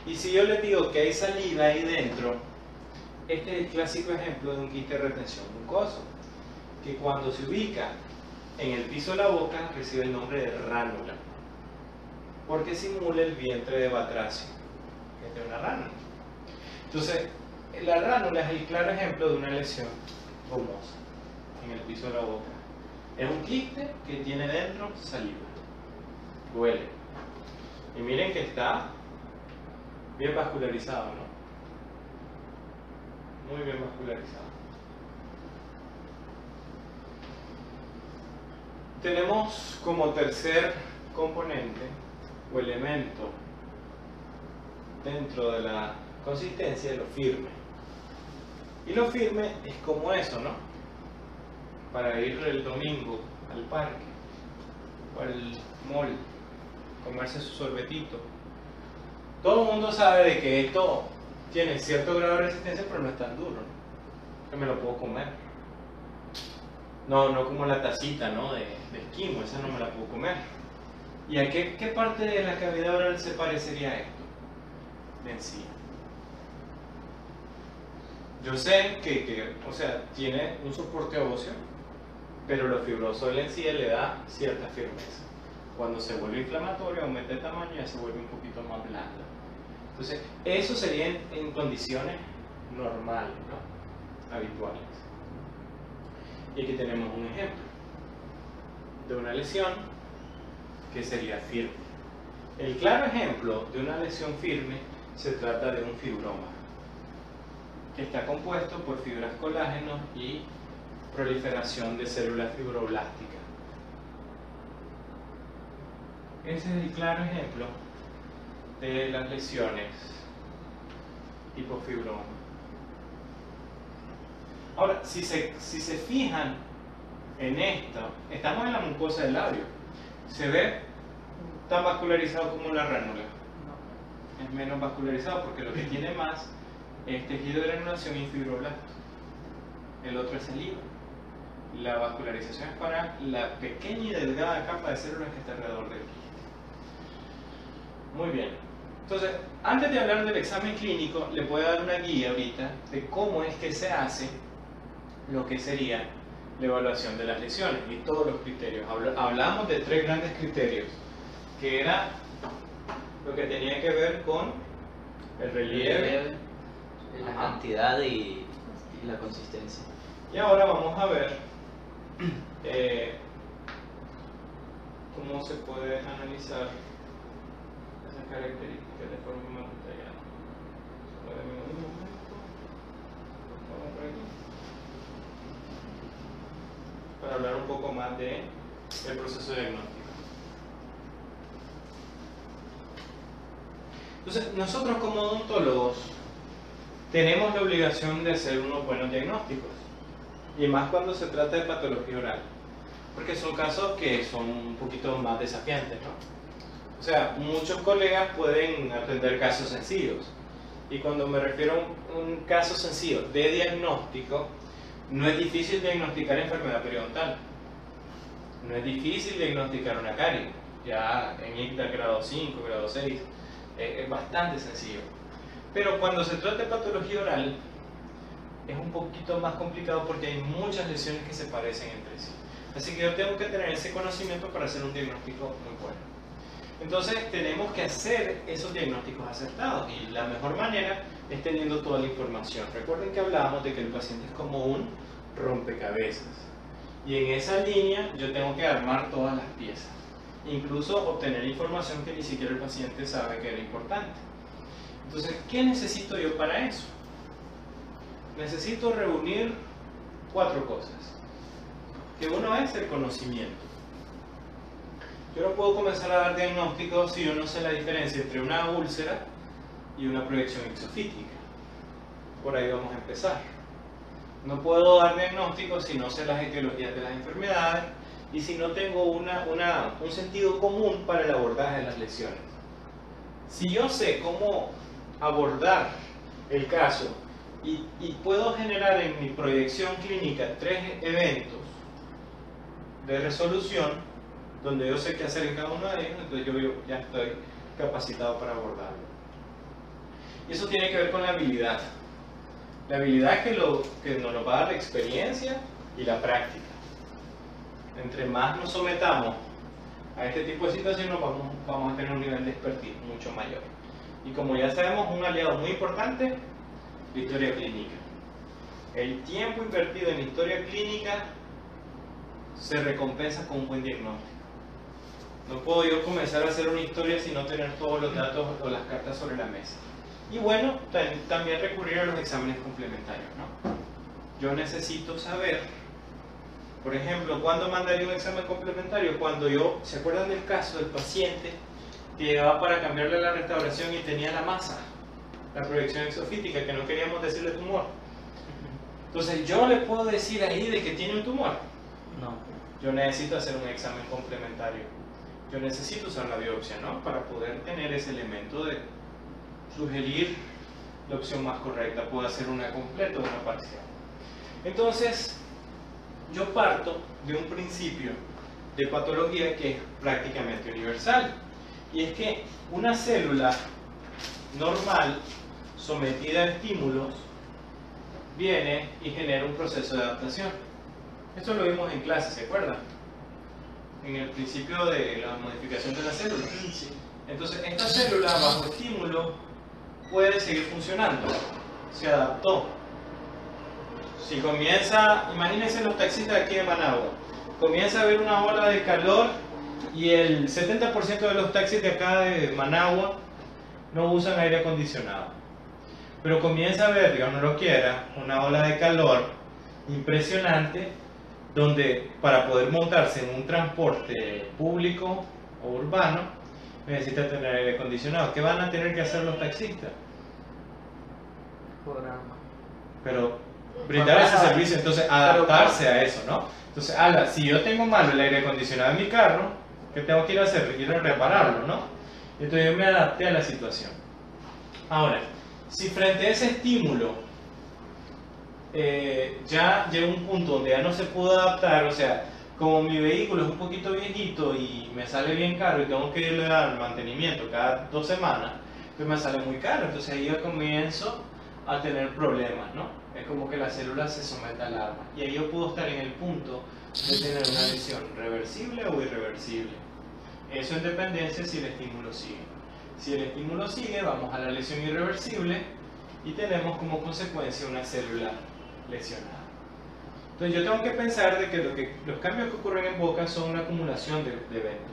Y si yo les digo que hay saliva ahí dentro, este es el clásico ejemplo de un quiste de retención mucoso, que cuando se ubica en el piso de la boca recibe el nombre de ránula, porque simula el vientre de Batracio, que es de una ránula. Entonces, la ránula es el claro ejemplo de una lesión gomosa en el piso de la boca. Es un quiste que tiene dentro saliva. Duele. Y miren que está bien vascularizado, ¿no? Muy bien vascularizado. Tenemos como tercer componente o elemento dentro de la consistencia lo firme. Y lo firme es como eso, ¿no? Para ir el domingo al parque o al mall, comerse su sorbetito. Todo el mundo sabe de que esto tiene cierto grado de resistencia, pero no es tan duro, ¿no? Que me lo puedo comer. No como la tacita, ¿no? De esquimo, esa no me la puedo comer. ¿Y a qué parte de la cavidad oral se parecería a esto? La encía. Yo sé que, o sea, tiene un soporte óseo, pero lo fibroso de la encía le da cierta firmeza. Cuando se vuelve inflamatorio, aumenta el tamaño y ya se vuelve un poquito más blanda. Entonces, eso sería en condiciones normales, ¿no? Habituales. Y aquí tenemos un ejemplo de una lesión que sería firme. El claro ejemplo de una lesión firme se trata de un fibroma, que está compuesto por fibras colágeno y proliferación de células fibroblásticas. Ese es el claro ejemplo de las lesiones tipo fibroma. Ahora, si se fijan en esto, estamos en la mucosa del labio. ¿Se ve tan vascularizado como la ránula? Es menos vascularizado porque lo que tiene más es tejido de granulación y fibroblastos. El otro es saliva. La vascularización es para la pequeña y delgada capa de células que está alrededor del quiste. Muy bien. Entonces, antes de hablar del examen clínico, le voy a dar una guía ahorita de cómo es que se hace lo que sería la evaluación de las lesiones y todos los criterios. Hablamos de 3 grandes criterios, que era lo que tenía que ver con el relieve, la cantidad y la consistencia. y ahora vamos a ver cómo se puede analizar esas características de forma más detallada. Solo denme un momento. Vamos por aquí. para hablar un poco más del proceso diagnóstico. Entonces, nosotros como odontólogos tenemos la obligación de hacer unos buenos diagnósticos, y más cuando se trata de patología oral, porque son casos que son un poquito más desafiantes, ¿no? O sea, muchos colegas pueden atender casos sencillos, y cuando me refiero a un caso sencillo de diagnóstico, no es difícil diagnosticar enfermedad periodontal, no es difícil diagnosticar una carie, ya en ICTA grado 5, grado 6, es bastante sencillo. Pero cuando se trata de patología oral, es un poquito más complicado porque hay muchas lesiones que se parecen entre sí. Así que yo tengo que tener ese conocimiento para hacer un diagnóstico muy bueno. Entonces tenemos que hacer esos diagnósticos acertados, y la mejor manera es teniendo toda la información. Recuerden que hablábamos de que el paciente es como un rompecabezas, y en esa línea yo tengo que armar todas las piezas, incluso obtener información que ni siquiera el paciente sabe que era importante. Entonces, ¿qué necesito yo para eso? Necesito reunir 4 cosas. Que uno es el conocimiento. Yo no puedo comenzar a dar diagnósticos si yo no sé la diferencia entre una úlcera y una proyección exofítica. Por ahí vamos a empezar. No puedo dar diagnósticos si no sé las etiologías de las enfermedades y si no tengo un sentido común para el abordaje de las lesiones. Si yo sé cómo abordar el caso y puedo generar en mi proyección clínica 3 eventos de resolución, donde yo sé qué hacer en cada uno de ellos, entonces yo ya estoy capacitado para abordarlo. Y eso tiene que ver con la habilidad. La habilidad que nos lo va a dar la experiencia y la práctica. Entre más nos sometamos a este tipo de situaciones, vamos a tener un nivel de expertise mucho mayor. Y como ya sabemos, un aliado muy importante, la historia clínica. El tiempo invertido en historia clínica se recompensa con un buen diagnóstico. No puedo yo comenzar a hacer una historia sin no tener todos los datos o las cartas sobre la mesa. Y bueno, también recurrir a los exámenes complementarios, ¿no? Yo necesito saber, por ejemplo, ¿cuándo mandaría un examen complementario? Cuando ¿se acuerdan del caso del paciente que llegaba para cambiarle la restauración y tenía la masa, la proyección exofítica, que no queríamos decirle tumor? Entonces, ¿yo le puedo decir ahí de que tiene un tumor? No. Yo necesito hacer un examen complementario. Yo necesito usar la biopsia, ¿no? Para poder tener ese elemento de sugerir la opción más correcta. Puedo hacer una completa o una parcial. Entonces, yo parto de un principio de patología que es prácticamente universal. Y es que una célula normal, sometida a estímulos, viene y genera un proceso de adaptación. Esto lo vimos en clase, ¿se acuerdan? En el principio de la modificación de la célula. Sí. Entonces, esta célula bajo estímulo puede seguir funcionando. Se adaptó. Si comienza, imagínense los taxistas aquí de Managua, comienza a haber una ola de calor y el 70% de los taxis de acá de Managua no usan aire acondicionado. Pero comienza a haber, Dios no lo quiera, una ola de calor impresionante, donde para poder montarse en un transporte público o urbano necesita tener aire acondicionado. ¿Qué van a tener que hacer los taxistas? Programa. Pero brindar ese servicio, entonces adaptarse a eso, ¿no? Entonces, si yo tengo malo el aire acondicionado en mi carro, ¿qué tengo que ir a hacer? Quiero repararlo, ¿no? Entonces yo me adapté a la situación. Ahora, si frente a ese estímulo ya llega un punto donde ya no se pudo adaptar, o sea, como mi vehículo es un poquito viejito y me sale bien caro y tengo que irle a dar mantenimiento cada 2 semanas, pues me sale muy caro. Entonces ahí yo comienzo a tener problemas, ¿no? Es como que la célula se somete al alarma. Y ahí yo puedo estar en el punto de tener una lesión reversible o irreversible. Eso en dependencia si el estímulo sigue. Si el estímulo sigue, vamos a la lesión irreversible y tenemos como consecuencia una célula lesionada. Entonces yo tengo que pensar de que los cambios que ocurren en boca son una acumulación de eventos.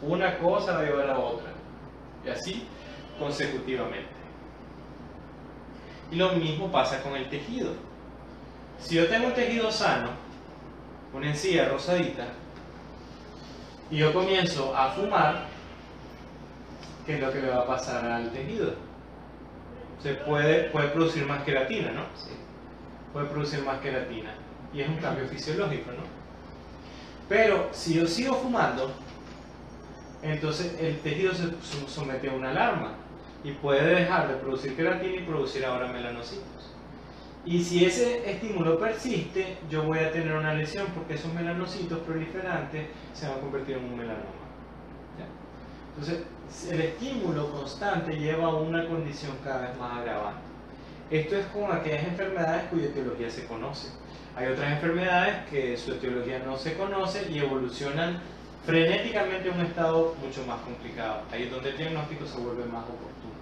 Una cosa va a llevar a otra. Y así consecutivamente. Y lo mismo pasa con el tejido. Si yo tengo un tejido sano, una encía rosadita, y yo comienzo a fumar, ¿qué es lo que le va a pasar al tejido? Se puede producir más queratina, ¿no? Sí. Puede producir más queratina, y es un cambio fisiológico, ¿no? Pero si yo sigo fumando, entonces el tejido se somete a una alarma y puede dejar de producir queratina y producir ahora melanocitos. Y si ese estímulo persiste, yo voy a tener una lesión porque esos melanocitos proliferantes se van a convertir en un melanoma. ¿Ya? Entonces, el estímulo constante lleva a una condición cada vez más agravante. Esto es con aquellas enfermedades cuya etiología se conoce. Hay otras enfermedades que su etiología no se conoce y evolucionan frenéticamente a un estado mucho más complicado. Ahí es donde el diagnóstico se vuelve más oportuno.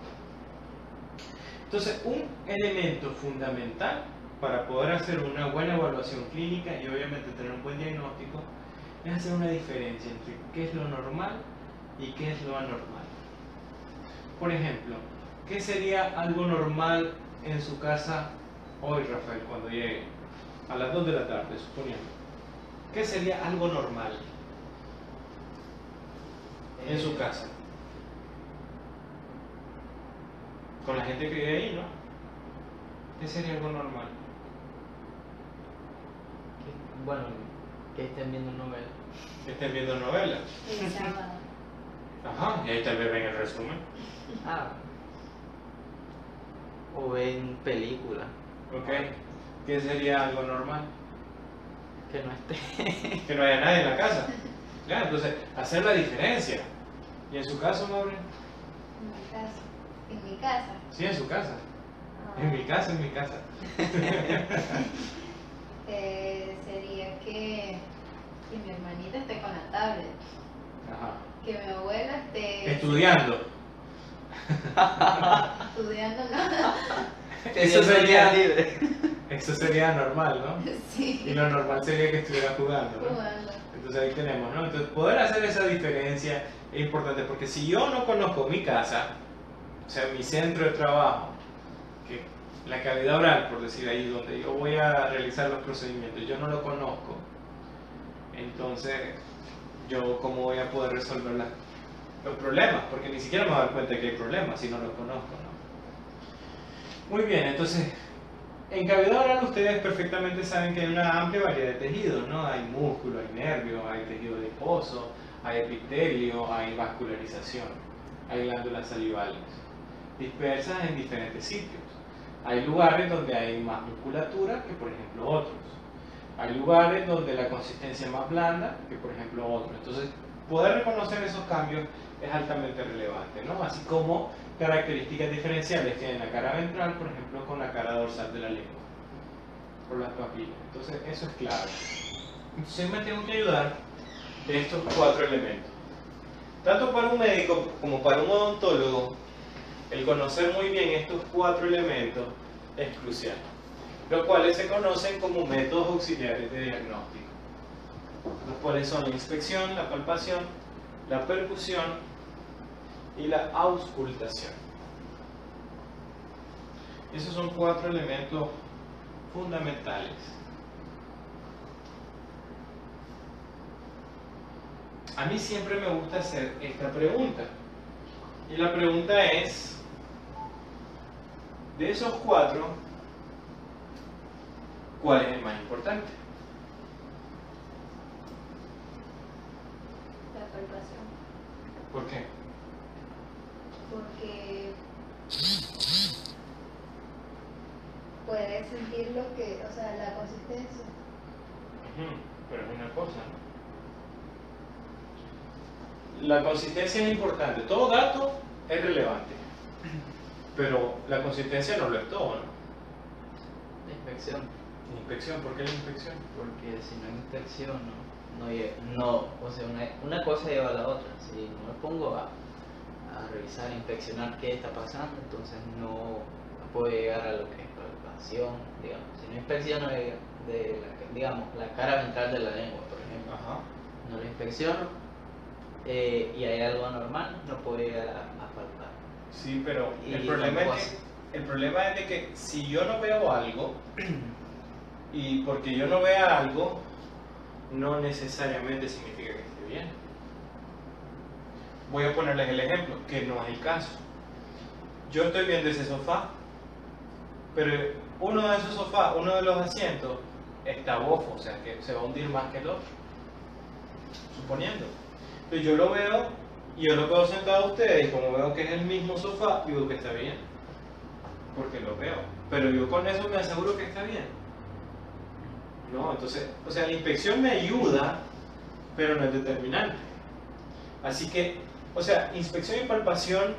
Entonces, un elemento fundamental para poder hacer una buena evaluación clínica y obviamente tener un buen diagnóstico es hacer una diferencia entre qué es lo normal y qué es lo anormal. Por ejemplo, ¿qué sería algo normal en su casa hoy, Rafael, cuando llegue? A las 2 de la tarde, suponiendo. ¿Qué sería algo normal en su casa? Con la gente que vive ahí, ¿no? ¿Qué sería algo normal? Bueno, que estén viendo novelas. Que estén viendo novelas. El sábado. Ajá, y ahí tal vez ven el resumen. Ah. O ven películas. Ok. ¿Qué sería algo normal? Que no esté. Que no haya nadie en la casa. Ya, entonces, hacer la diferencia. ¿Y en su caso, Maureen? En mi casa. En mi casa. Sí, en su casa. Ah, En mi casa, en mi casa. sería que mi hermanita esté con la tablet. Ajá. Que mi abuela esté Estudiando. estudiando, ¿no? Eso sería, libre. eso sería normal, ¿no? Sí. Y lo normal sería que estuviera jugando, ¿no? Jugando. Entonces ahí tenemos, ¿no? Entonces poder hacer esa diferencia es importante porque si yo no conozco mi casa, o sea, mi centro de trabajo, que la cavidad oral, por decir ahí, donde yo voy a realizar los procedimientos, yo no lo conozco, entonces yo cómo voy a poder resolver los problemas, porque ni siquiera me voy a dar cuenta que hay problemas si no los conozco, ¿no? Muy bien, entonces en cavidad oral ustedes perfectamente saben que hay una amplia variedad de tejidos, ¿no? Hay músculo, hay nervio, hay tejido adiposo, hay epitelio, hay vascularización, hay glándulas salivales, dispersas en diferentes sitios. Hay lugares donde hay más musculatura que por ejemplo otros. Hay lugares donde la consistencia es más blanda que por ejemplo otros. Entonces, poder reconocer esos cambios es altamente relevante, ¿no? Así como características diferenciales que hay en la cara ventral, por ejemplo, con la cara dorsal de la lengua, por las papilas. Entonces, eso es clave. Entonces, me tengo que ayudar de estos 4 elementos. Tanto para un médico como para un odontólogo, el conocer muy bien estos 4 elementos es crucial, los cuales se conocen como métodos auxiliares de diagnóstico, los cuales son la inspección, la palpación, la percusión y la auscultación. Esos son 4 elementos fundamentales. A mí siempre me gusta hacer esta pregunta, y la pregunta es, de esos 4, ¿cuál es el más importante? La palpación. ¿Por qué? Porque puedes sentir lo que, o sea, la consistencia. Pero es una cosa, ¿no? La consistencia es importante. Todo dato es relevante, pero la consistencia no lo es todo, ¿no? La inspección. La inspección, ¿por qué la inspección? Porque si no hay inspección, o sea, una cosa lleva a la otra. Si no me pongo a revisar, a inspeccionar qué está pasando, entonces no puedo llegar a lo que es palpación, digamos. Si no inspecciono digamos, la cara ventral de la lengua, por ejemplo, Ajá. no la inspecciono y hay algo anormal, no puedo llegar a palpar. Sí, pero Y el problema tampoco es de que si yo no veo algo, y porque yo no vea algo, no necesariamente significa que esté bien. Voy a ponerles el ejemplo, que no es el caso. Yo estoy viendo ese sofá, pero uno de esos sofás, uno de los asientos, está bofo, o sea que se va a hundir más que el otro. Suponiendo. Entonces yo lo veo, y yo lo veo sentado a ustedes, y como veo que es el mismo sofá, digo que está bien. Porque lo veo. Pero yo con eso me aseguro que está bien. No, entonces, o sea, la inspección me ayuda, pero no es determinante. Así que, o sea, inspección y palpación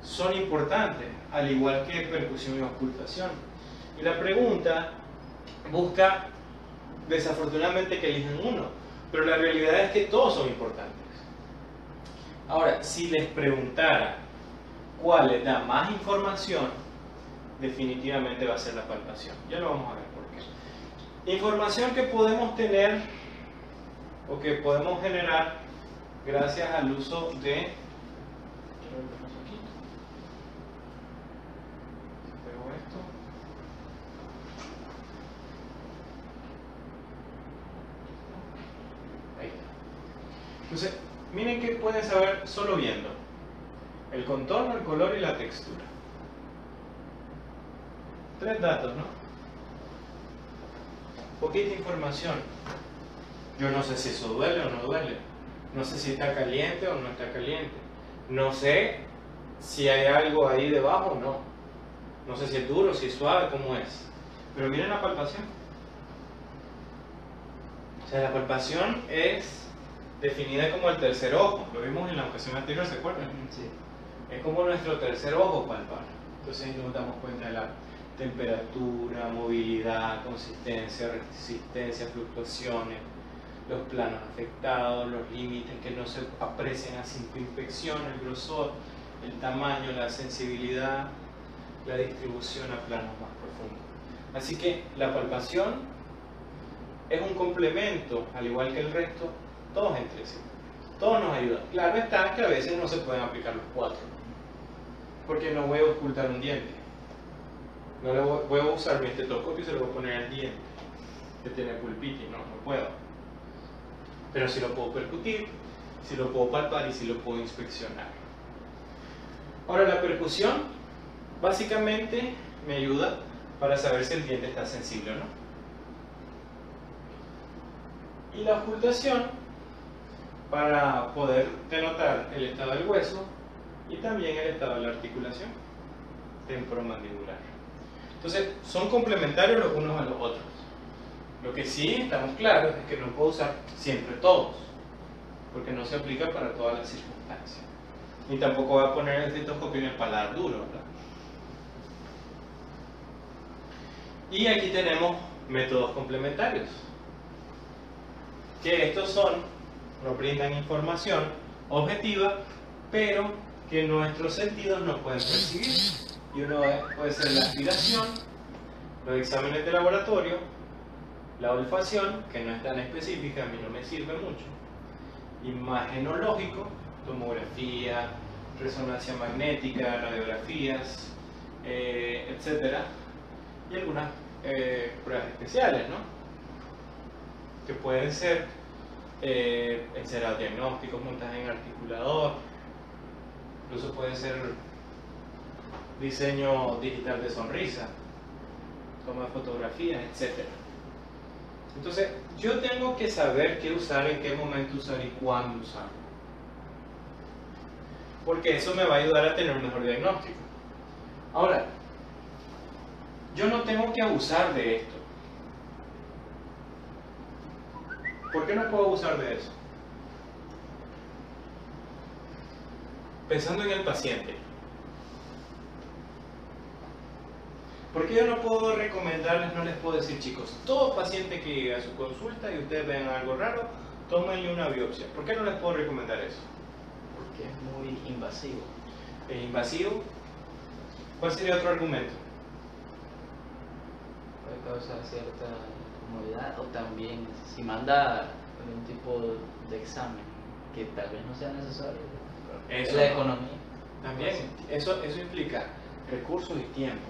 son importantes, al igual que percusión y ocultación. Y la pregunta busca, desafortunadamente, que elijan uno, pero la realidad es que todos son importantes. Ahora, si les preguntara cuál les da más información, definitivamente va a ser la palpación. Ya lo vamos a ver por qué. Información que podemos tener o que podemos generar gracias al uso de... Entonces, miren que pueden saber solo viendo el contorno, el color y la textura. 3 datos, ¿no? Poquita información. Yo no sé si eso duele o no duele. No sé si está caliente o no está caliente. No sé si hay algo ahí debajo o no. No sé si es duro, si es suave, cómo es. Pero miren la palpación. O sea, la palpación es definida como el tercer ojo. Lo vimos en la ocasión anterior, ¿se acuerdan? Sí. Es como nuestro tercer ojo palpar. Entonces nos damos cuenta de la temperatura, movilidad, consistencia, resistencia, fluctuaciones, los planos afectados, los límites que no se aprecian a simple inspección, el grosor, el tamaño, la sensibilidad, la distribución a planos más profundos. Así que la palpación es un complemento, al igual que el resto, todos entre sí. Todos nos ayudan. Claro está que a veces no se pueden aplicar los 4, porque no voy a ocultar un diente. No le voy a usar mi estetoscopio y se lo voy a poner al diente que tiene pulpitis, no puedo. Pero sí lo puedo percutir, sí lo puedo palpar y sí lo puedo inspeccionar. Ahora, la percusión básicamente me ayuda para saber si el diente está sensible o no. Y la ocultación para poder denotar el estado del hueso y también el estado de la articulación temporomandibular. Entonces, son complementarios los unos a los otros. Lo que sí estamos claros es que no puedo usar siempre todos, porque no se aplica para todas las circunstancias. Ni tampoco voy a poner el estetoscopio en el paladar duro, ¿verdad? Y aquí tenemos métodos complementarios, que estos nos brindan información objetiva, pero que nuestros sentidos no pueden percibir. Y uno puede ser la aspiración, los exámenes de laboratorio, la olfacción, que no es tan específica, a mí no me sirve mucho, imagenológico, tomografía, resonancia magnética, radiografías, etc. Y algunas pruebas especiales, ¿no? Que pueden ser encerados diagnósticos, montaje en articulador, incluso puede ser diseño digital de sonrisa, toma de fotografías, etc. Entonces, yo tengo que saber qué usar, en qué momento usar y cuándo usar, porque eso me va a ayudar a tener un mejor diagnóstico. Ahora, yo no tengo que abusar de esto. ¿Por qué no puedo abusar de eso? Pensando en el paciente. ¿Por qué yo no puedo recomendarles, no les puedo decir, chicos, todo paciente que llegue a su consulta y ustedes vean algo raro, tómenle una biopsia? ¿Por qué no les puedo recomendar eso? Porque es muy invasivo. ¿Es invasivo? ¿Cuál sería otro argumento? Puede causar cierta incomodidad, o también si manda algún tipo de examen que tal vez no sea necesario. Eso La no. economía. También, eso implica recursos y tiempo.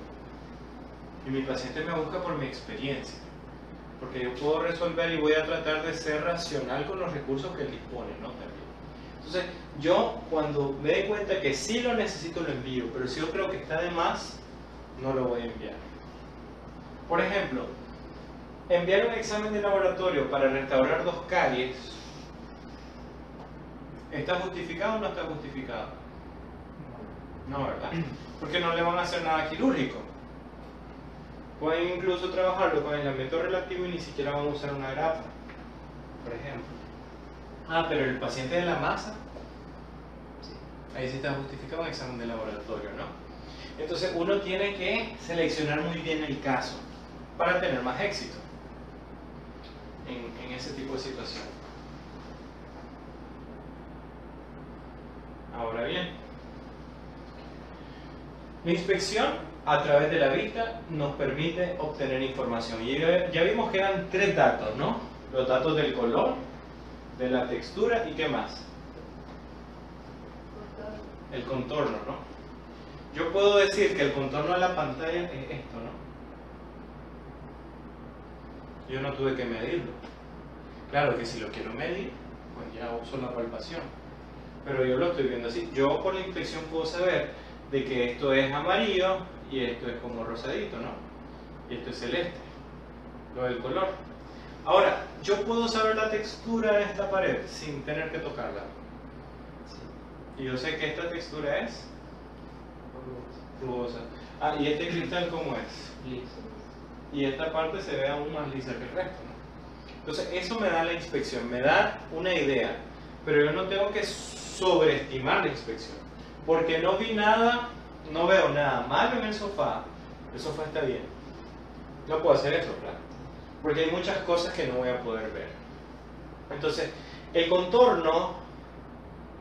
Y mi paciente me busca por mi experiencia. porque yo puedo resolver y voy a tratar de ser racional con los recursos que él dispone, ¿no? También. Entonces, yo cuando me doy cuenta que sí lo necesito, lo envío, pero si yo creo que está de más, no lo voy a enviar. Por ejemplo, enviar un examen de laboratorio para restaurar 2 caries, ¿está justificado o no está justificado? No, ¿verdad? Porque no le van a hacer nada quirúrgico. Pueden incluso trabajarlo con aislamiento relativo y ni siquiera van a usar una grapa, por ejemplo. Ah, pero el paciente de la masa, sí, ahí sí está justificado un examen de laboratorio, ¿no? Entonces uno tiene que seleccionar muy bien el caso para tener más éxito en ese tipo de situación. Ahora bien, la inspección a través de la vista nos permite obtener información. Y ya vimos que eran 3 datos, ¿no? Los datos del color, de la textura y ¿qué más? El contorno, ¿no? Yo puedo decir que el contorno de la pantalla es esto, ¿no? Yo no tuve que medirlo. Claro que si lo quiero medir, pues ya uso la palpación. Pero yo lo estoy viendo así. Yo por la inspección puedo saber de que esto es amarillo y esto es como rosadito, ¿no? Y esto es celeste, lo del color. Ahora, yo puedo saber la textura de esta pared sin tener que tocarla. Y yo sé que esta textura es rugosa. Ah, y este cristal ¿cómo es? Liso. Y esta parte se ve aún más lisa que el resto, ¿no? Entonces, eso me da la inspección, me da una idea. Pero yo no tengo que sobreestimar la inspección. Porque no vi nada, no veo nada malo en el sofá está bien. No puedo hacer eso, ¿verdad? Porque hay muchas cosas que no voy a poder ver. Entonces, el contorno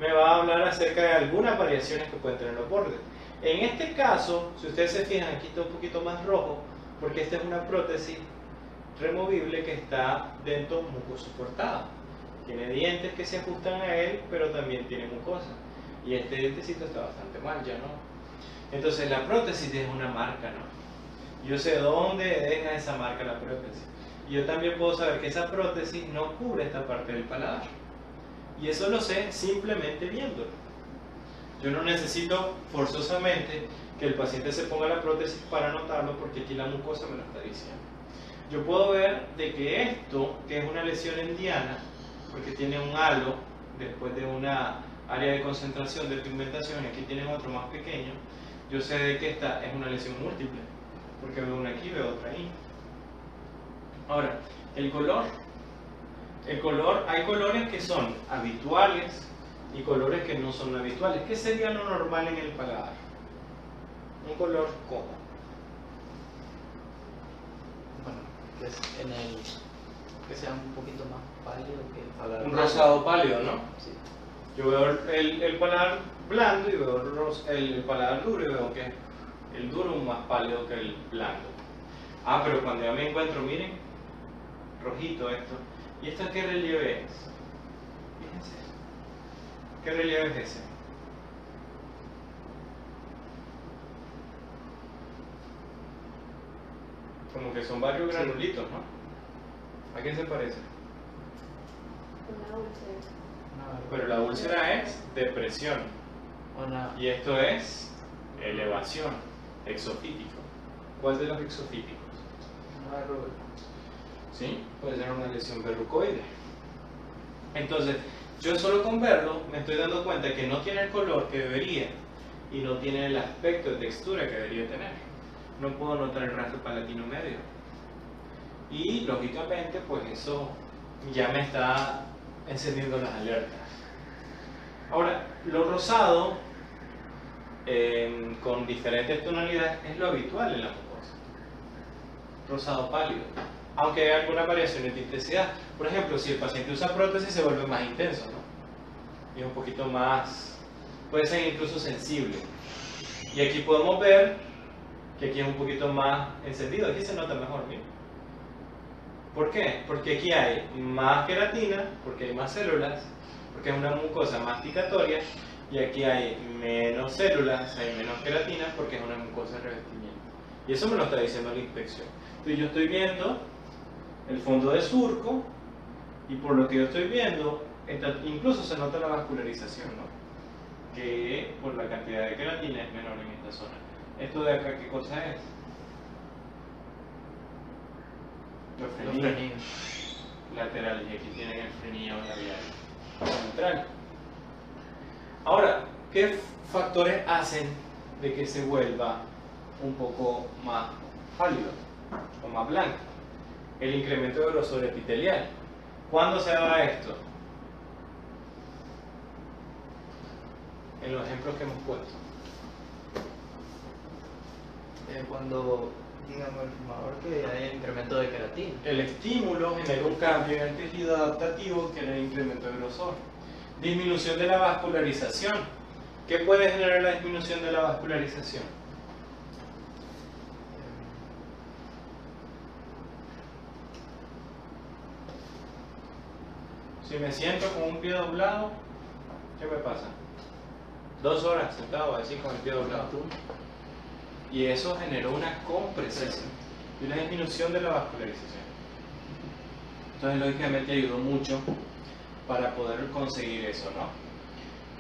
me va a hablar acerca de algunas variaciones que pueden tener los bordes. En este caso, si ustedes se fijan, aquí está un poquito más rojo, porque esta es una prótesis removible que está dentro mucosoportada. Tiene dientes que se ajustan a él, pero también tiene mucosa. Y este dientecito está bastante mal, ya no. Entonces la prótesis es una marca, ¿no? Yo sé dónde deja esa marca la prótesis. Y yo también puedo saber que esa prótesis no cubre esta parte del paladar. Y eso lo sé simplemente viéndolo. Yo no necesito forzosamente que el paciente se ponga la prótesis para notarlo, porque aquí la mucosa me lo está diciendo. Yo puedo ver de que esto, que es una lesión en diana, porque tiene un halo después de una área de concentración de pigmentación, y aquí tienen otro más pequeño, yo sé de que esta es una lesión múltiple, porque veo una aquí, veo otra ahí. Ahora, el color, hay colores que son habituales y colores que no son habituales. ¿Qué sería lo normal en el paladar? Un color como. Bueno, que sea un poquito más pálido que el paladar. Un rosado pálido, ¿no? Sí. Yo veo el paladar blando y veo el paladar duro y veo que el duro es más pálido que el blando. Ah, pero cuando ya me encuentro, miren, rojito esto. ¿Y esto qué relieve es? Fíjense. ¿Qué relieve es ese? Como que son varios granulitos, ¿no? ¿A qué se parece? Una úlcera. Pero la úlcera es depresión. Y esto es elevación, exofítico. ¿Cuál de los exofíticos? ¿Sí? Puede ser una lesión verrucoide. Entonces, yo solo con verlo me estoy dando cuenta que no tiene el color que debería y no tiene el aspecto de textura que debería tener. No puedo notar el rastro palatino medio. Y lógicamente, pues eso ya me está encendiendo las alertas. Ahora, lo rosado con diferentes tonalidades es lo habitual en la mucosa. Rosado pálido. Aunque hay alguna variación de intensidad. Por ejemplo, si el paciente usa prótesis se vuelve más intenso, ¿no? Y es un poquito más, puede ser incluso sensible. Y aquí podemos ver que aquí es un poquito más encendido. Aquí se nota mejor, ¿bien? ¿Por qué? Porque aquí hay más queratina, porque hay más células, porque es una mucosa masticatoria, y aquí hay menos células, hay menos queratina, porque es una mucosa de revestimiento. Y eso me lo está diciendo la inspección. Entonces yo estoy viendo el fondo de surco, y por lo que yo estoy viendo, incluso se nota la vascularización, ¿no? Que por la cantidad de queratina es menor en esta zona. ¿Esto de acá qué cosa es? Los frenillos laterales, y aquí tienen el frenillo labial central. Ahora, ¿qué factores hacen de que se vuelva un poco más pálido o más blanco? El incremento de grosor epitelial. ¿Cuándo se da esto? En los ejemplos que hemos puesto. Cuando, digamos, el fumador que hay incremento de queratina. El estímulo genera un cambio en el tejido adaptativo que era el incremento de grosor. Disminución de la vascularización. ¿Qué puede generar la disminución de la vascularización? Si me siento con un pie doblado, ¿qué me pasa? 2 horas sentado así con el pie doblado. Y eso generó una compresión y una disminución de la vascularización. Entonces, lógicamente, ayudó mucho para poder conseguir eso, ¿no?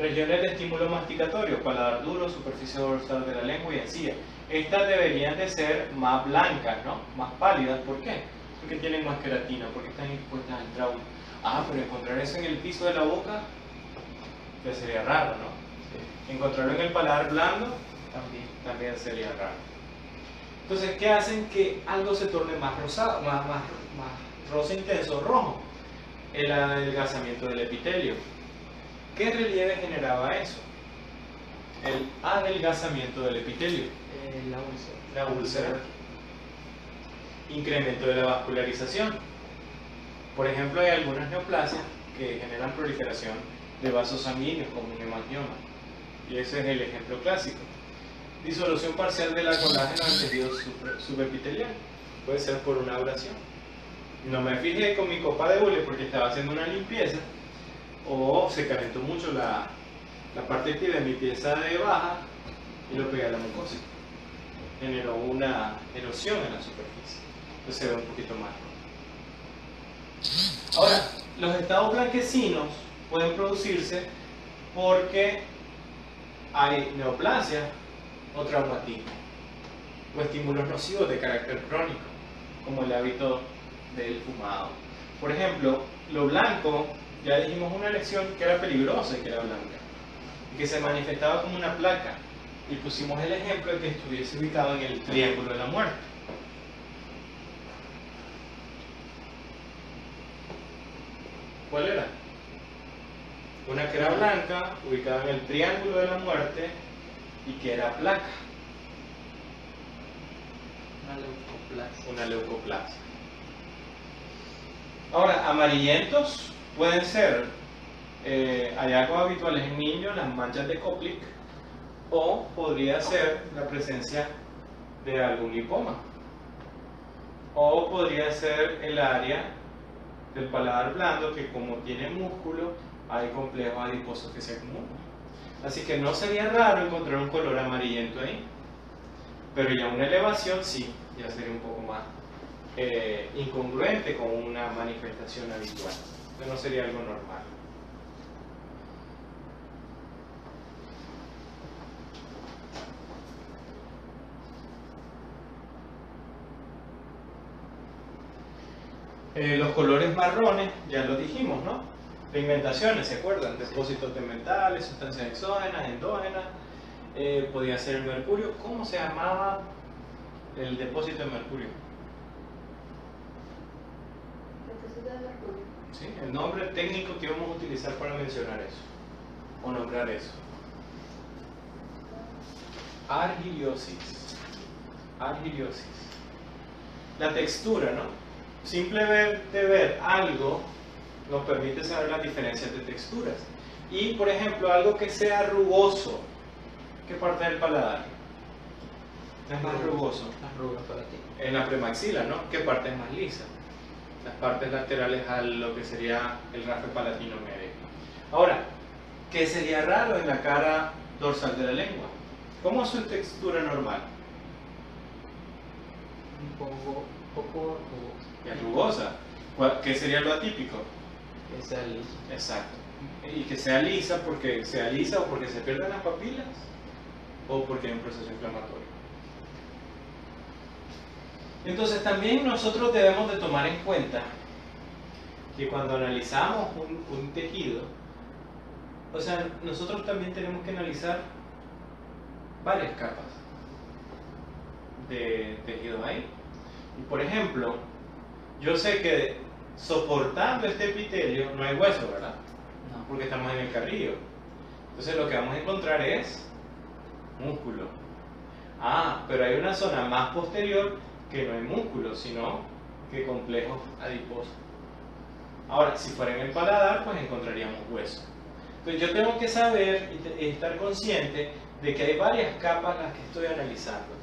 Regiones de estímulo masticatorio, paladar duro, superficie dorsal de la lengua y encía. Estas deberían de ser más blancas, ¿no? Más pálidas. ¿Por qué? Porque tienen más queratina, porque están expuestas al trauma. Ah, pero encontrar eso en el piso de la boca, que sería raro, ¿no? Sí. Encontrarlo en el paladar blando, también sería raro. Entonces, ¿qué hacen que algo se torne más rosado, más rosa intenso, rojo? El adelgazamiento del epitelio. ¿Qué relieve generaba eso? El adelgazamiento del epitelio. La úlcera. Incremento de la vascularización. Por ejemplo, hay algunas neoplasias que generan proliferación de vasos sanguíneos como un hemangioma. Y ese es el ejemplo clásico. Disolución parcial de la colágeno en el tejido subepitelial. Puede ser por una abrasión. No me fijé con mi copa de hule porque estaba haciendo una limpieza, o se calentó mucho la parte activa de mi pieza de baja y lo pegué a la mucosa. Generó una erosión en la superficie. Entonces se ve un poquito más rojo. Ahora, los estados blanquecinos pueden producirse porque hay neoplasia o traumatismo, o estímulos nocivos de carácter crónico, como el hábito del fumado. Por ejemplo, lo blanco, ya dijimos una lesión que era peligrosa y que era blanca, y que se manifestaba como una placa, y pusimos el ejemplo de que estuviese ubicado en el triángulo de la muerte. ¿Cuál era? Una que era blanca, ubicada en el triángulo de la muerte, y que era placa. Una leucoplasia. Ahora, amarillentos pueden ser hallazgos habituales en niños, las manchas de Koplik, o podría ser la presencia de algún lipoma, o podría ser el área del paladar blando que, como tiene músculo, hay complejos adiposos que se acumulan. Así que no sería raro encontrar un color amarillento ahí, pero ya una elevación sí, ya sería un poco más incongruente con una manifestación habitual. Entonces no sería algo normal. Los colores marrones, ya lo dijimos, ¿no? Pigmentaciones, ¿se acuerdan? Depósitos de metales, sustancias exógenas, endógenas. Podía ser el mercurio. ¿Cómo se llamaba el depósito de mercurio? Depósito de mercurio. ¿Sí? El nombre técnico que íbamos a utilizar para mencionar eso, o nombrar eso. Argiliosis. Argiliosis. La textura, ¿no? Simplemente ver algo nos permite saber las diferencias de texturas. Y, por ejemplo, algo que sea rugoso. ¿Qué parte del paladar es más rugoso? Las rugas para ti. En la premaxila, ¿no? ¿Qué parte es más lisa? Las partes laterales a lo que sería el rafe palatino medio. Ahora, ¿qué sería raro en la cara dorsal de la lengua? ¿Cómo es su textura normal? Un poco poco rugosa. Es rugosa. ¿Qué sería lo atípico? Que sea liso. Exacto. Y que sea lisa porque sea lisa o porque se pierden las papilas o porque hay un proceso inflamatorio. Entonces también nosotros debemos de tomar en cuenta que cuando analizamos un tejido, o sea, nosotros también tenemos que analizar varias capas de tejidos ahí. Y por ejemplo, yo sé que soportando este epitelio no hay hueso, ¿verdad? No. Porque estamos en el carrillo. Entonces lo que vamos a encontrar es músculo. Ah, pero hay una zona más posterior que no hay músculo, sino que complejos adiposos. Ahora, si fuera en el paladar, pues encontraríamos hueso. Entonces yo tengo que saber y estar consciente de que hay varias capas las que estoy analizando.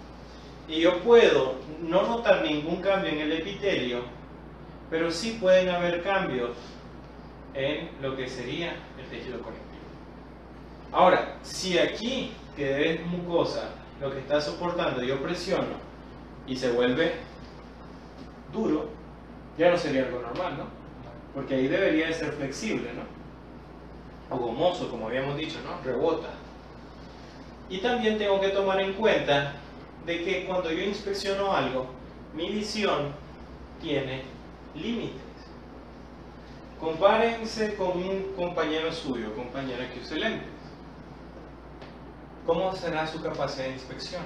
Y yo puedo no notar ningún cambio en el epitelio, pero sí pueden haber cambios en lo que sería el tejido conectivo. Ahora, si aquí, que es mucosa, lo que está soportando, yo presiono y se vuelve duro, ya no sería algo normal, ¿no? Porque ahí debería de ser flexible, ¿no? O gomoso, como habíamos dicho, ¿no? Rebota. Y también tengo que tomar en cuenta de que cuando yo inspecciono algo, mi visión tiene límites. Compárense con un compañero suyo, compañera que use lentes. ¿Cómo será su capacidad de inspección?